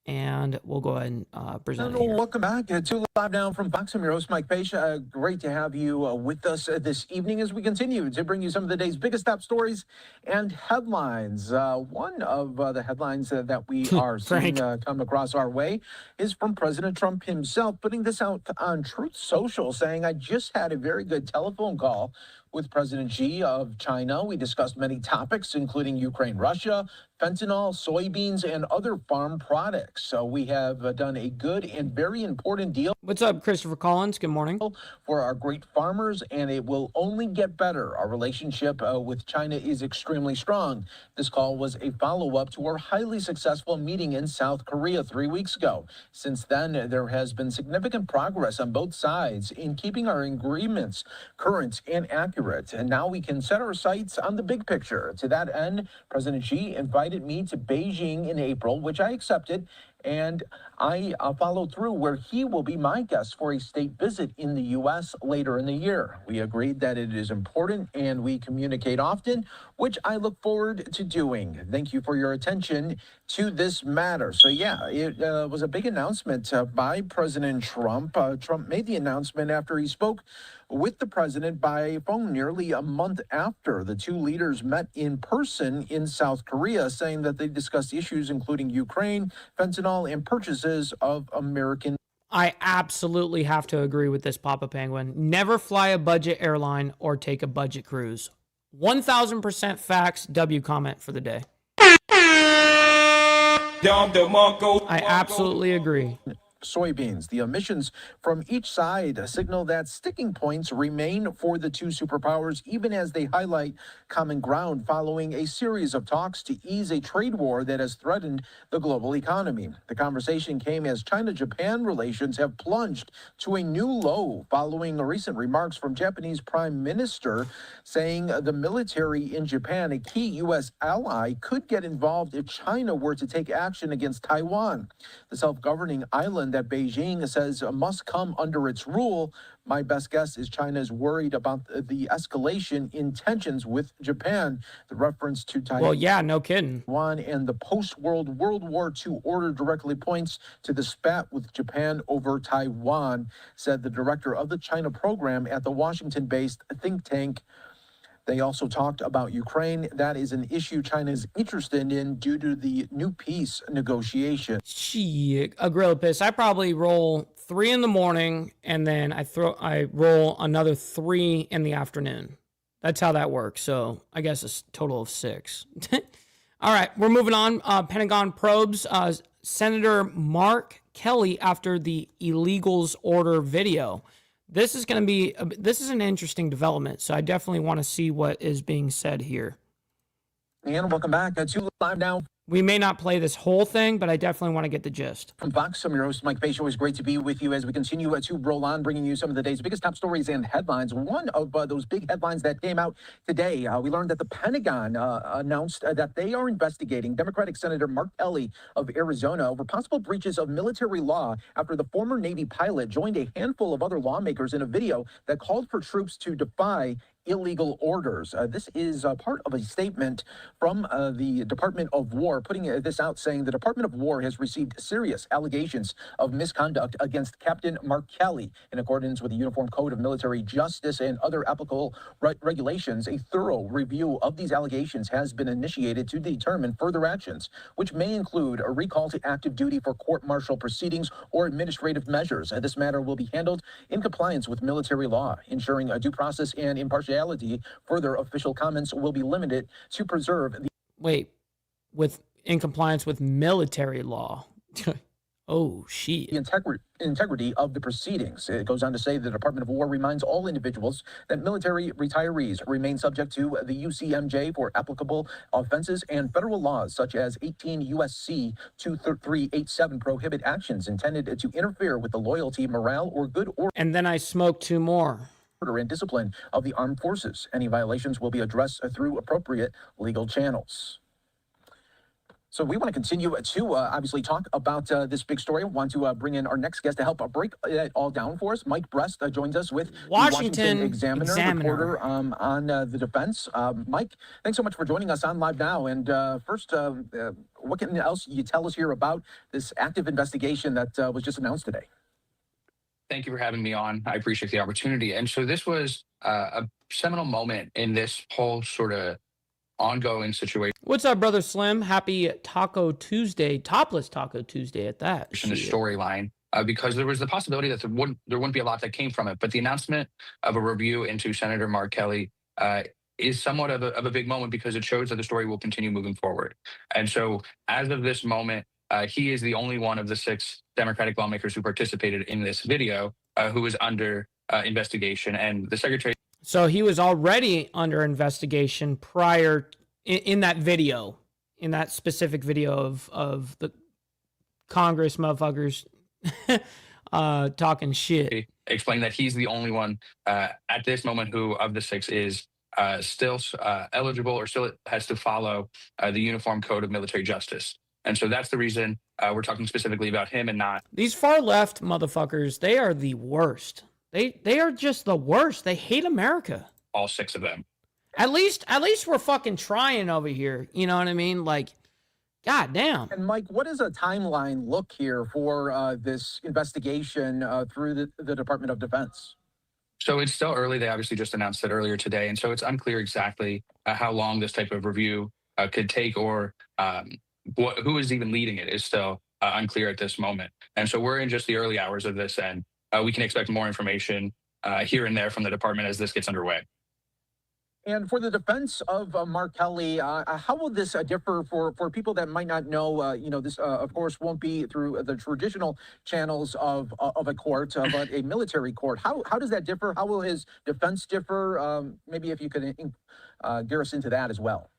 And we'll go ahead and present it here. Welcome back to Live Now from Fox. I'm your host, Mike Pesha. Great to have you with us this evening as we continue to bring you some of the day's biggest top stories and headlines. One of the headlines that we are seeing come across our way is from President Trump himself, putting this out on Truth Social, saying, I just had a very good telephone call with President Xi of China. We discussed many topics, including Ukraine, Russia, fentanyl, soybeans, and other farm products. So we have done a good and very important deal. What's up, Christopher Collins? Good morning. For our great farmers, and it will only get better. Our relationship with China is extremely strong. This call was a follow-up to our highly successful meeting in South Korea 3 weeks ago. Since then, there has been significant progress on both sides in keeping our agreements current and accurate. And now we can set our sights on the big picture. To that end, President Xi invited me to Beijing in April, which I accepted, and I followed through where he will be my guest for a state visit in the U.S. later in the year. We agreed that it is important and we communicate often, which I look forward to doing. Thank you for your attention to this matter. So yeah, it was a big announcement by President Trump. Trump made the announcement after he spoke with the president by phone nearly a month after the two leaders met in person in South Korea, saying that they discussed issues including Ukraine, fentanyl, and purchases of American. I absolutely have to agree with this, Papa Penguin. Never fly a budget airline or take a budget cruise. 1,000% facts. W comment for the day. I absolutely agree. Soybeans. The emissions from each side signal that sticking points remain for the two superpowers, even as they highlight common ground following a series of talks to ease a trade war that has threatened the global economy. The conversation came as China-Japan relations have plunged to a new low following recent remarks from Japanese Prime Minister saying the military in Japan, a key U.S. ally, could get involved if China were to take action against Taiwan. The self-governing island that Beijing says must come under its rule. My best guess is China is worried about the escalation in tensions with Japan. The reference to Taiwan. Well, yeah, no kidding. And the post-World War II order directly points to the spat with Japan over Taiwan, said the director of the China program at the Washington-based think tank. They also talked about Ukraine. That is an issue China is interested in due to the new peace negotiation. Shit, a grill piss. I probably roll 3 in the morning and then I roll another 3 in the afternoon. That's how that works. So I guess it's a total of 6. All right, we're moving on. Pentagon probes Senator Mark Kelly after the illegals order video. This is an interesting development, so I definitely want to see what is being said here. And welcome back to Live Now. We may not play this whole thing, but I definitely want to get the gist. From Fox, I'm your host, Mike Pace. Always great to be with you as we continue to roll on, bringing you some of the day's biggest top stories and headlines. One of those big headlines that came out today, we learned that the Pentagon announced that they are investigating Democratic Senator Mark Kelly of Arizona over possible breaches of military law after the former Navy pilot joined a handful of other lawmakers in a video that called for troops to defy illegal orders. This is part of a statement from the Department of War, putting this out, saying the Department of War has received serious allegations of misconduct against Captain Mark Kelly. In accordance with the Uniform Code of Military Justice and other applicable regulations, a thorough review of these allegations has been initiated to determine further actions, which may include a recall to active duty for court-martial proceedings or administrative measures. This matter will be handled in compliance with military law, ensuring due process and impartiality. Further official comments will be limited to preserve the... Wait, in compliance with military law. Oh, shit. The integrity of the proceedings. It goes on to say the Department of War reminds all individuals that military retirees remain subject to the UCMJ for applicable offenses, and federal laws such as 18 U.S.C. 2387 prohibit actions intended to interfere with the loyalty, morale, or good order. And then I smoked 2 more. And discipline of the armed forces. Any violations will be addressed through appropriate legal channels. So we want to continue to obviously talk about this big story. I want to bring in our next guest to help break it all down for us. Mike Brest joins us with Washington Examiner reporter on the defense. Mike, thanks so much for joining us on Live Now. And first, what else can you tell us here about this active investigation that was just announced today? Thank you for having me on. I appreciate the opportunity. And so this was a seminal moment in this whole sort of ongoing situation. What's up, Brother Slim? Happy Taco Tuesday, topless Taco Tuesday at that. In the storyline, because there was the possibility that there wouldn't be a lot that came from it. But the announcement of a review into Senator Mark Kelly is somewhat of a big moment because it shows that the story will continue moving forward. And so, as of this moment, he is the only one of the 6 Democratic lawmakers who participated in this video who is under investigation. And the secretary. So he was already under investigation prior in that video, in that specific video of the Congress motherfuckers talking shit. Explain that he's the only one at this moment who, of the 6, is still eligible or still has to follow the Uniform Code of Military Justice. And so that's the reason we're talking specifically about him and not. These far left motherfuckers, they are the worst. They are just the worst. They hate America. All 6 of them. At least we're fucking trying over here. You know what I mean? Like, God damn. And Mike, what does a timeline look here for this investigation through the Department of Defense? So it's still early. They obviously just announced it earlier today. And so it's unclear exactly how long this type of review could take, or who is even leading it is still unclear at this moment. And so we're in just the early hours of this, and we can expect more information here and there from the department as this gets underway. And for the defense of Mark Kelly, how will this differ for people that might not know? This, of course, won't be through the traditional channels of a court, but a military court. How does that differ? How will his defense differ? Maybe if you could gear us into that as well.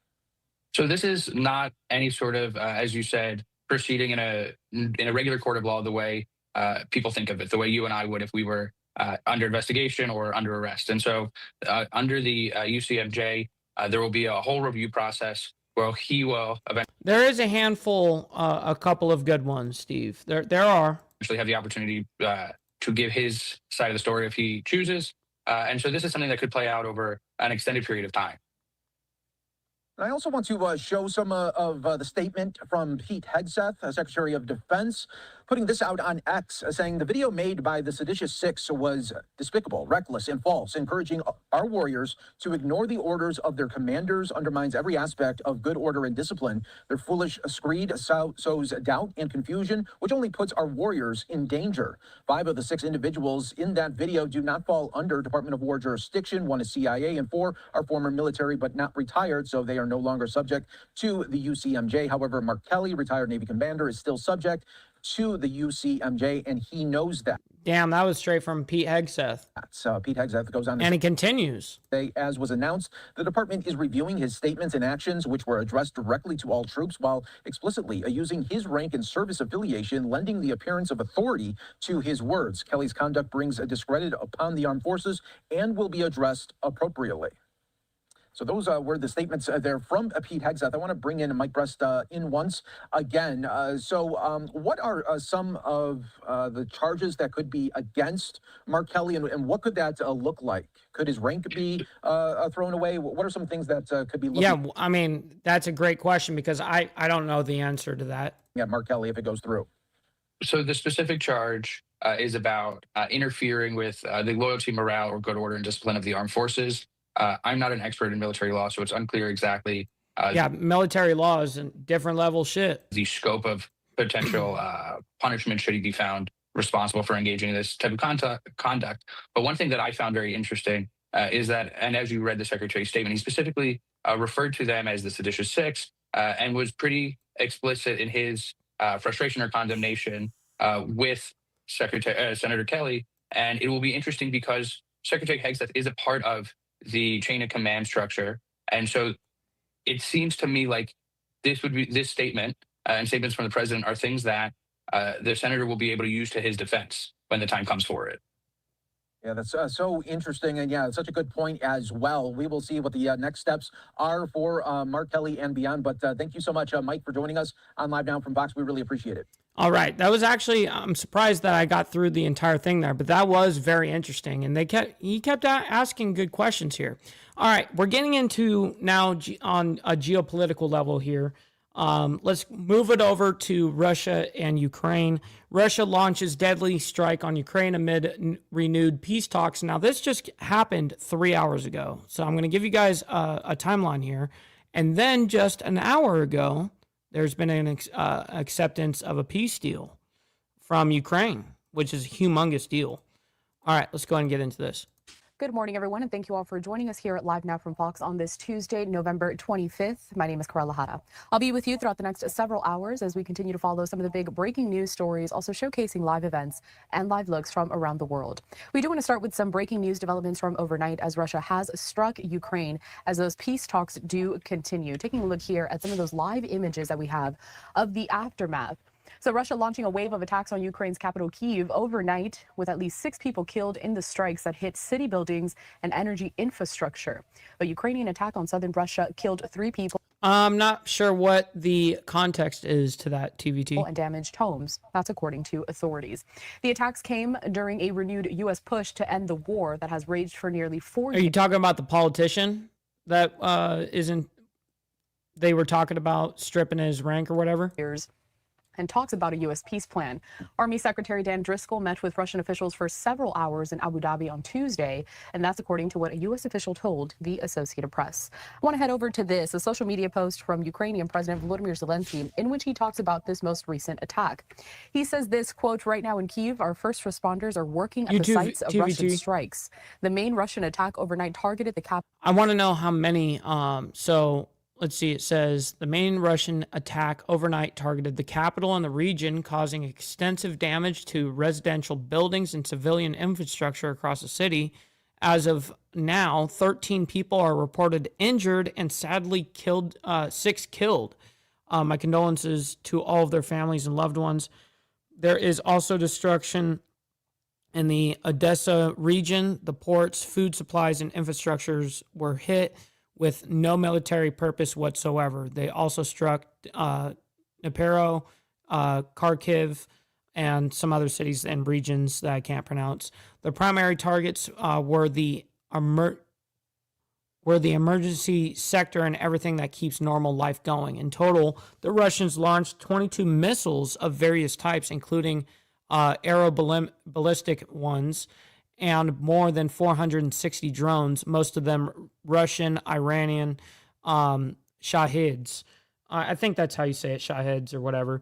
So this is not any sort of, as you said, proceeding in a regular court of law the way people think of it, the way you and I would if we were under investigation or under arrest. And so under the UCMJ, there will be a whole review process where he will eventually. There is a handful, a couple of good ones, Steve. There are. Actually have the opportunity to give his side of the story if he chooses. And so this is something that could play out over an extended period of time. And I also want to show some of the statement from Pete Hegseth, Secretary of Defense, putting this out on X, saying the video made by the seditious 6 was despicable, reckless, and false, encouraging our warriors to ignore the orders of their commanders, undermines every aspect of good order and discipline. Their foolish screed sows doubt and confusion, which only puts our warriors in danger. 5 of the 6 individuals in that video do not fall under Department of War jurisdiction. 1 is CIA, and 4 are former military but not retired, so they are no longer subject to the UCMJ. However, Mark Kelly, retired Navy commander, is still subject to the UCMJ, and he knows that. Damn, that was straight from Pete Hegseth. So Pete Hegseth goes on to and it continues. As was announced, the department is reviewing his statements and actions, which were addressed directly to all troops, while explicitly using his rank and service affiliation, lending the appearance of authority to his words. Kelly's conduct brings a discredit upon the armed forces and will be addressed appropriately. So those were the statements there from Pete Hegseth. I want to bring in Mike Brest in once again. What are some of the charges that could be against Mark Kelly, and what could that look like? Could his rank be thrown away? What are some things that could be? Yeah, I mean, that's a great question because I don't know the answer to that. Yeah, Mark Kelly, if it goes through. So the specific charge is about interfering with the loyalty, morale, or good order and discipline of the armed forces. I'm not an expert in military law, so it's unclear exactly. Yeah, military law is a different level shit. The scope of potential punishment should he be found responsible for engaging in this type of conduct. But one thing that I found very interesting is that, and as you read the Secretary's statement, he specifically referred to them as the seditious 6 and was pretty explicit in his frustration or condemnation with Senator Kelly. And it will be interesting because Secretary Hegseth is a part of the chain of command structure. And so it seems to me like this statement and statements from the president are things that the senator will be able to use to his defense when the time comes for it. Yeah, that's so interesting. And yeah, it's such a good point as well. We will see what the next steps are for Mark Kelly and beyond. But thank you so much, Mike, for joining us on Live Now from Fox. We really appreciate it. All right. That was actually, I'm surprised that I got through the entire thing there, but that was very interesting. And he kept asking good questions here. All right. We're getting into now on a geopolitical level here. Let's move it over to Russia and Ukraine. Russia launches deadly strike on Ukraine amid renewed peace talks. Now, this just happened 3 hours ago. So I'm going to give you guys a timeline here. And then just an hour ago, there's been an acceptance of a peace deal from Ukraine, which is a humongous deal. All right, let's go ahead and get into this. Good morning, everyone, and thank you all for joining us here at Live Now from Fox on this Tuesday, November 25th. My name is Karela Hara. I'll be with you throughout the next several hours as we continue to follow some of the big breaking news stories, also showcasing live events and live looks from around the world. We do want to start with some breaking news developments from overnight as Russia has struck Ukraine as those peace talks do continue. Taking a look here at some of those live images that we have of the aftermath. So Russia launching a wave of attacks on Ukraine's capital, Kyiv, overnight, with at least 6 people killed in the strikes that hit city buildings and energy infrastructure. A Ukrainian attack on southern Russia killed 3 people. I'm not sure what the context is to that, TVT. And damaged homes. That's according to authorities. The attacks came during a renewed U.S. push to end the war that has raged for nearly 4 years. Are you talking about the politician that they were talking about stripping his rank or whatever? And talks about a U.S. peace plan. Army Secretary Dan Driscoll met with Russian officials for several hours in Abu Dhabi on Tuesday, and that's according to what a U.S. official told the Associated Press. I want to head over to this, a social media post from Ukrainian President Volodymyr Zelensky, in which he talks about this most recent attack. He says this, quote, "Right now in Kyiv, our first responders are working at the sites of Russian strikes. The main Russian attack overnight targeted the capital." I want to know how many, let's see, it says the main Russian attack overnight targeted the capital and the region, causing extensive damage to residential buildings and civilian infrastructure across the city. As of now, 13 people are reported injured and sadly killed, 6 killed. My condolences to all of their families and loved ones. There is also destruction in the Odessa region. The ports, food supplies, and infrastructures were hit with no military purpose whatsoever. They also struck Dnipro, Kharkiv, and some other cities and regions that I can't pronounce. The primary targets were the emergency sector and everything that keeps normal life going. In total, the Russians launched 22 missiles of various types, including aeroballistic ones, and more than 460 drones, most of them Russian, Iranian, Shahids. I think that's how you say it, Shahids or whatever.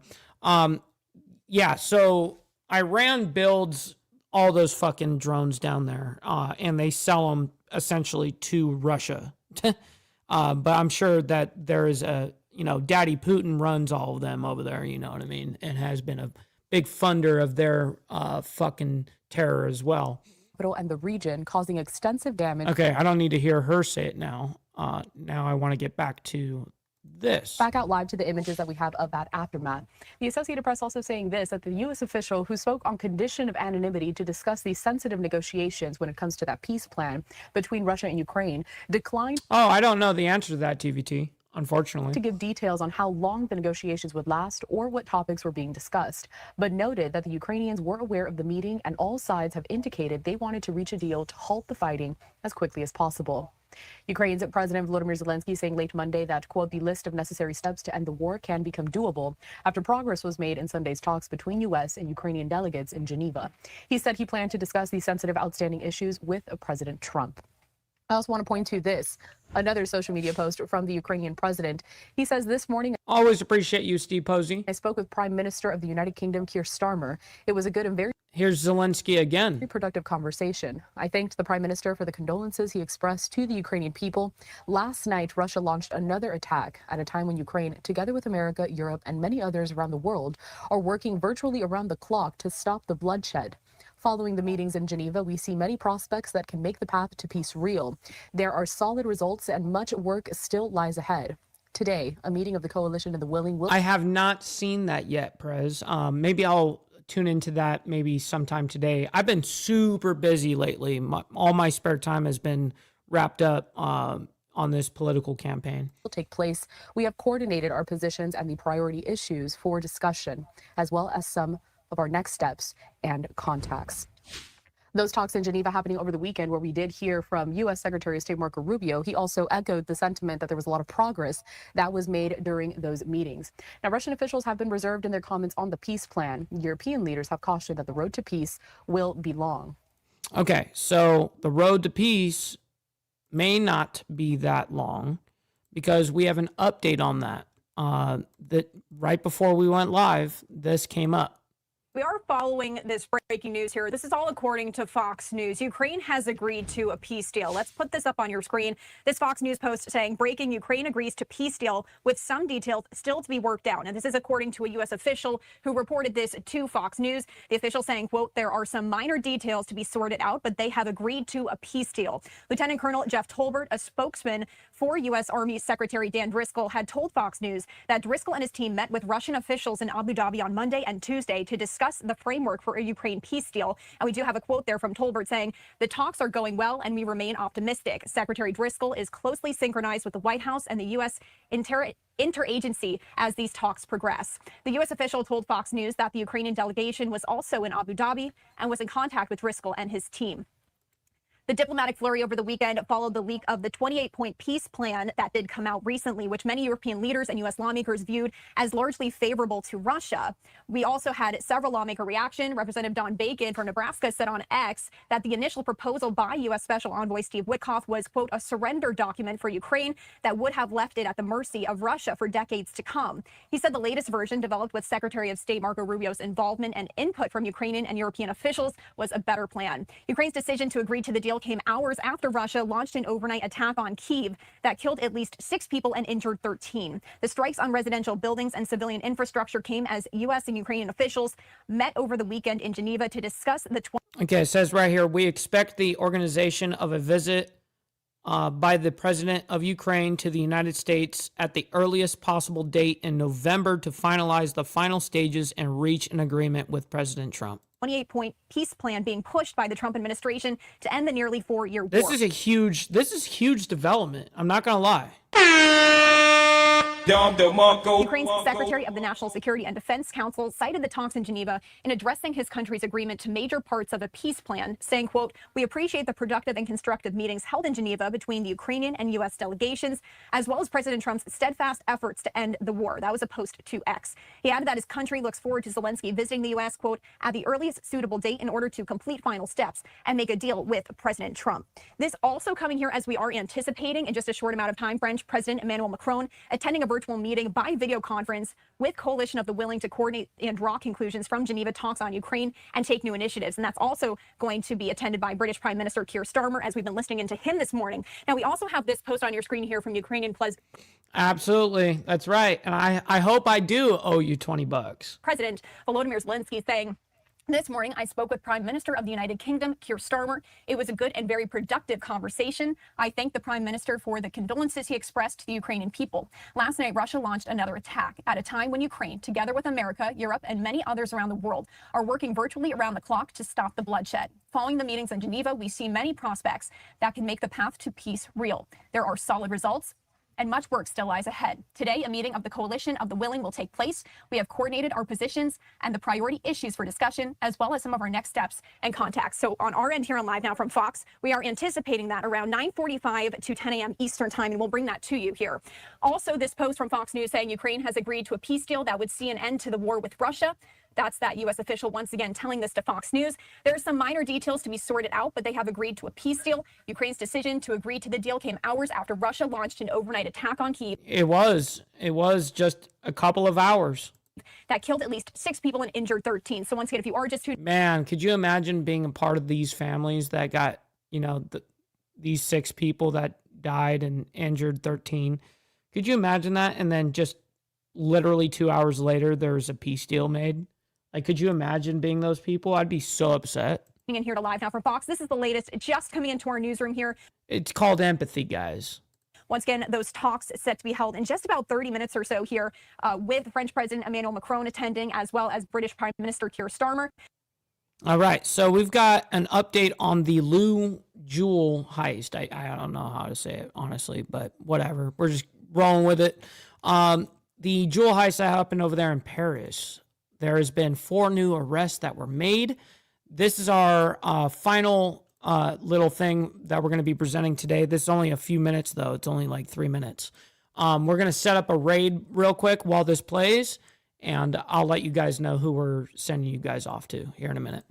Yeah, so Iran builds all those fucking drones down there, and they sell them essentially to Russia. But I'm sure that there is Daddy Putin runs all of them over there, you know what I mean, and has been a big funder of their fucking terror as well. And the region, causing extensive damage. Okay, I don't need to hear her say it now. Now I want to get back to this. Back out live to the images that we have of that aftermath. The Associated Press also saying this, that the U.S. official who spoke on condition of anonymity to discuss these sensitive negotiations when it comes to that peace plan between Russia and Ukraine declined. Oh, I don't know the answer to that, TVT. Unfortunately, to give details on how long the negotiations would last or what topics were being discussed, but noted that the Ukrainians were aware of the meeting and all sides have indicated they wanted to reach a deal to halt the fighting as quickly as possible. Ukraine's President Volodymyr Zelensky saying late Monday that, quote, "the list of necessary steps to end the war can become doable" after progress was made in Sunday's talks between U.S. and Ukrainian delegates in Geneva. He said he planned to discuss these sensitive outstanding issues with President Trump. I also want to point to this, another social media post from the Ukrainian president. He says this morning, always appreciate you, Steve Posey. I spoke with Prime Minister of the United Kingdom, Keir Starmer. It was a good and very Here's Zelensky again. productive conversation. I thanked the Prime Minister for the condolences he expressed to the Ukrainian people. Last night, Russia launched another attack at a time when Ukraine, together with America, Europe, and many others around the world, are working virtually around the clock to stop the bloodshed. Following the meetings in Geneva, we see many prospects that can make the path to peace real. There are solid results and much work still lies ahead. Today, a meeting of the coalition and the willing will... I have not seen that yet, Prez. Maybe I'll tune into that maybe sometime today. I've been super busy lately. All my spare time has been wrapped up on this political campaign. Will take place. We have coordinated our positions and the priority issues for discussion, as well as some of our next steps and contacts. Those talks in Geneva happening over the weekend, where we did hear from U.S. Secretary of State Marco Rubio. He also echoed the sentiment that there was a lot of progress that was made during those meetings. Now, Russian officials have been reserved in their comments on the peace plan. European leaders have cautioned that the road to peace will be long. Okay, so the road to peace may not be that long because we have an update on that. That right before we went live, this came up. We are following this Breaking news here. This is all according to Fox News. Ukraine has agreed to a peace deal. Let's put this up on your screen. This Fox News post saying, breaking, Ukraine agrees to peace deal with some details still to be worked out. And this is according to a U.S. official who reported this to Fox News. The official saying, quote, there are some minor details to be sorted out, but they have agreed to a peace deal. Lieutenant Colonel Jeff Tolbert, a spokesman for U.S. Army Secretary Dan Driscoll, had told Fox News that Driscoll and his team met with Russian officials in Abu Dhabi on Monday and Tuesday to discuss the framework for a Ukraine peace deal. And we do have a quote there from Tolbert saying, the talks are going well and we remain optimistic. Secretary Driscoll is closely synchronized with the White House and the U.S. interagency as these talks progress. The U.S. official told Fox News that the Ukrainian delegation was also in Abu Dhabi and was in contact with Driscoll and his team. The diplomatic flurry over the weekend followed the leak of the 28-point peace plan that did come out recently, which many European leaders and U.S. lawmakers viewed as largely favorable to Russia. We also had several lawmaker reaction. Representative Don Bacon from Nebraska said on X that the initial proposal by U.S. Special Envoy Steve Witkoff was, quote, a surrender document for Ukraine that would have left it at the mercy of Russia for decades to come. He said the latest version, developed with Secretary of State Marco Rubio's involvement and input from Ukrainian and European officials, was a better plan. Ukraine's decision to agree to the deal came hours after Russia launched an overnight attack on Kyiv that killed at least 6 people and injured 13. The strikes on residential buildings and civilian infrastructure came as U.S. and Ukrainian officials met over the weekend in Geneva to discuss the... Okay, it says right here, we expect the organization of a visit by the president of Ukraine to the United States at the earliest possible date in November to finalize the final stages and reach an agreement with President Trump. 28-point peace plan being pushed by the Trump administration to end the nearly 4-year war. This is huge development. I'm not going to lie. Ukraine's Secretary of the National Security and Defense Council cited the talks in Geneva in addressing his country's agreement to major parts of a peace plan, saying, quote, we appreciate the productive and constructive meetings held in Geneva between the Ukrainian and U.S. delegations, as well as President Trump's steadfast efforts to end the war. That was a post to X. He added that his country looks forward to Zelensky visiting the U.S., quote, at the earliest suitable date in order to complete final steps and make a deal with President Trump. This also coming here as we are anticipating in just a short amount of time, French President Emmanuel Macron attending a virtual meeting by video conference with Coalition of the Willing to coordinate and draw conclusions from Geneva talks on Ukraine and take new initiatives. And that's also going to be attended by British Prime Minister Keir Starmer, as we've been listening into him this morning. Now, we also have this post on your screen here from Ukrainian Absolutely. That's right. And I hope I do owe you $20. President Volodymyr Zelensky saying, this morning, I spoke with Prime Minister of the United Kingdom, Keir Starmer. It was a good and very productive conversation. I thank the Prime Minister for the condolences he expressed to the Ukrainian people. Last night, Russia launched another attack at a time when Ukraine, together with America, Europe, and many others around the world, are working virtually around the clock to stop the bloodshed. Following the meetings in Geneva, we see many prospects that can make the path to peace real. There are solid results, and much work still lies ahead. Today, a meeting of the Coalition of the Willing will take place. We have coordinated our positions and the priority issues for discussion, as well as some of our next steps and contacts. So on our end here on Live Now from Fox, we are anticipating that around 9:45 to 10 a.m. Eastern time, and we'll bring that to you here. Also, this post from Fox News saying Ukraine has agreed to a peace deal that would see an end to the war with Russia. That's that U.S. official once again telling this to Fox News. There are some minor details to be sorted out, but they have agreed to a peace deal. Ukraine's decision to agree to the deal came hours after Russia launched an overnight attack on Kyiv. It was just a couple of hours. That killed at least 6 people and injured 13. So once again, if you are just tuning... Man, could you imagine being a part of these families that got, these 6 people that died and injured 13? Could you imagine that? And then just literally 2 hours later, there's a peace deal made. Like, could you imagine being those people? I'd be so upset. In here to Live Now from Fox. This is the latest just coming into our newsroom here. It's called empathy, guys. Once again, those talks set to be held in just about 30 minutes or so here with French President Emmanuel Macron attending, as well as British Prime Minister Keir Starmer. All right, so we've got an update on the Lou Jewel heist. I don't know how to say it, honestly, but whatever. We're just rolling with it. The Jewel heist that happened over there in Paris. There has been 4 new arrests that were made. This is our final little thing that we're going to be presenting today. This is only a few minutes, though. It's only like 3 minutes. We're going to set up a raid real quick while this plays, and I'll let you guys know who we're sending you guys off to here in a minute.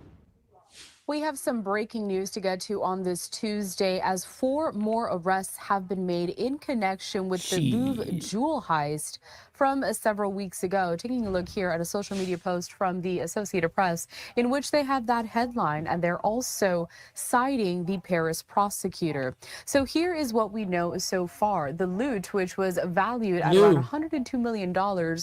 We have some breaking news to get to on this Tuesday, as 4 more arrests have been made in connection with the Louvre jewel heist. from several weeks ago. Taking a look here at a social media post from the Associated Press in which they have that headline, and they're also citing the Paris prosecutor. So here is what we know so far. The loot, which was valued at around $102 million,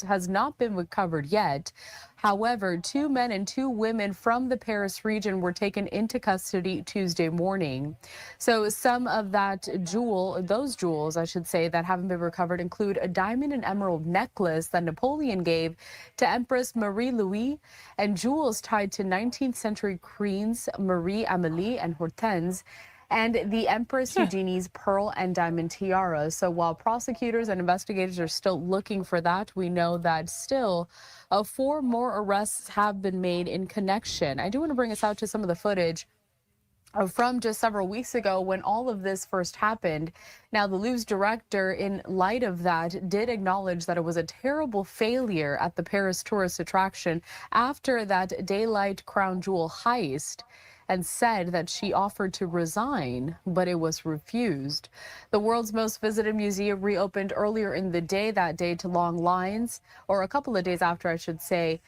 has not been recovered yet. However, 2 men and 2 women from the Paris region were taken into custody Tuesday morning. So some of those jewels, I should say, that haven't been recovered include a diamond and emerald necklace that Napoleon gave to Empress Marie-Louise and jewels tied to 19th century queens Marie Amélie and Hortense, and the Empress Eugenie's pearl and diamond tiara. So while prosecutors and investigators are still looking for that, we know that still 4 more arrests have been made in connection. I do want to bring us out to some of the footage from just several weeks ago when all of this first happened. Now, the Louvre's director, in light of that, did acknowledge that it was a terrible failure at the Paris tourist attraction after that daylight crown jewel heist, and said that she offered to resign, but it was refused. The world's most visited museum reopened earlier in the day that day to long lines, or a couple of days after, I should say,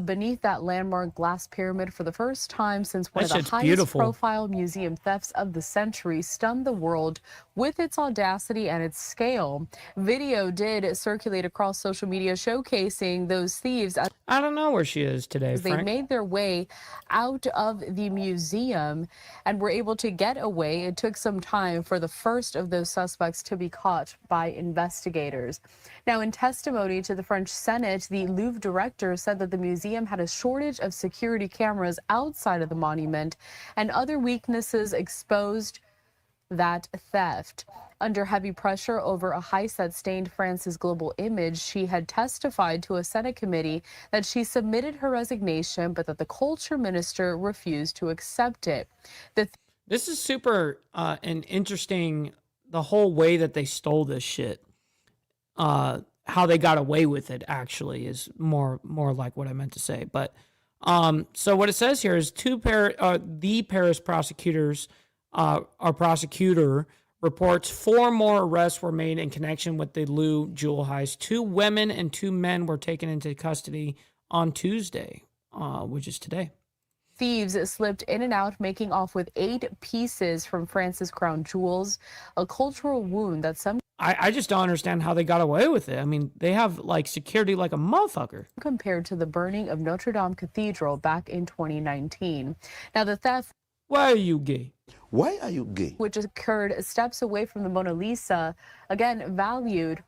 beneath that landmark glass pyramid for the first time since one of the highest profile museum thefts of the century stunned the world with its audacity and its scale. Video did circulate across social media showcasing those thieves. I don't know where she is today, Frank. They made their way out of the museum and were able to get away. It took some time for the first of those suspects to be caught by investigators. Now, in testimony to the French Senate, the Louvre director said that the museum had a shortage of security cameras outside of the monument, and other weaknesses exposed that theft. Under heavy pressure over a heist that stained France's global image, she had testified to a Senate committee that she submitted her resignation, but that the culture minister refused to accept it. This is super and interesting, the whole way that they stole this shit. How they got away with it, actually, is more like what I meant to say. But so what it says here is the Paris prosecutors, our prosecutor reports 4 more arrests were made in connection with the Louvre jewel heist. 2 women and 2 men were taken into custody on Tuesday, which is today. Thieves slipped in and out, making off with 8 pieces from France's crown jewels, a cultural wound that some... I just don't understand how they got away with it. I mean, they have like security like a motherfucker. Compared to the burning of Notre Dame Cathedral back in 2019. Now, the theft... Why are you gay? Why are you gay? Which occurred steps away from the Mona Lisa, again, valued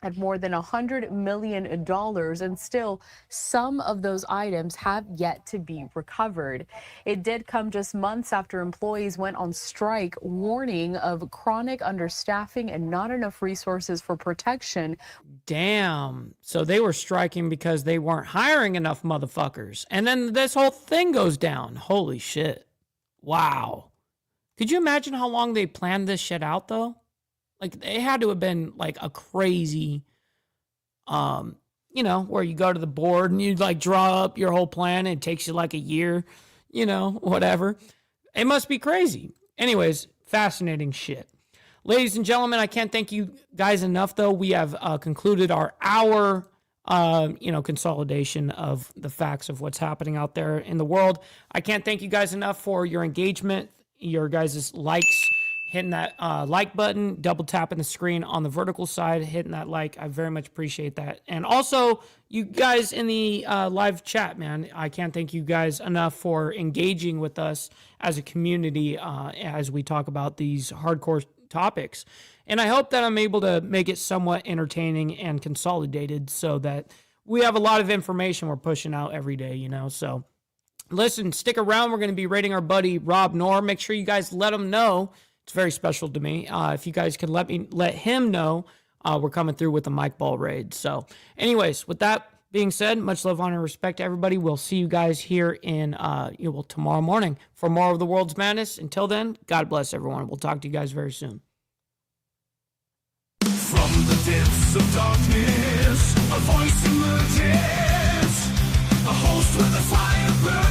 at more than $100 million, and still some of those items have yet to be recovered. It did come just months after employees went on strike, warning of chronic understaffing and not enough resources for protection. Damn. So they were striking because they weren't hiring enough motherfuckers. And then this whole thing goes down. Holy shit. Wow. Could you imagine how long they planned this shit out, though? Like, it had to have been, like, a crazy, where you go to the board and you, like, draw up your whole plan and it takes you, like, a year, whatever. It must be crazy. Anyways, fascinating shit. Ladies and gentlemen, I can't thank you guys enough, though. We have concluded our hour, consolidation of the facts of what's happening out there in the world. I can't thank you guys enough for your engagement, your guys' likes, hitting that like button, double tapping the screen on the vertical side, hitting that like. I very much appreciate that. And also, you guys in the live chat, man, I can't thank you guys enough for engaging with us as a community as we talk about these hardcore topics. And I hope that I'm able to make it somewhat entertaining and consolidated so that we have a lot of information we're pushing out every day, So listen, stick around. We're going to be rating our buddy Rob Knorr. Make sure you guys let him know. It's very special to me. If you guys can let him know, we're coming through with the Mike Ball raid. So anyways, with that being said, much love, honor, and respect to everybody. We'll see you guys here in tomorrow morning for more of the world's madness. Until then, God bless everyone. We'll talk to you guys very soon. From the depths of darkness, a voice emerges, a host with a fire burns.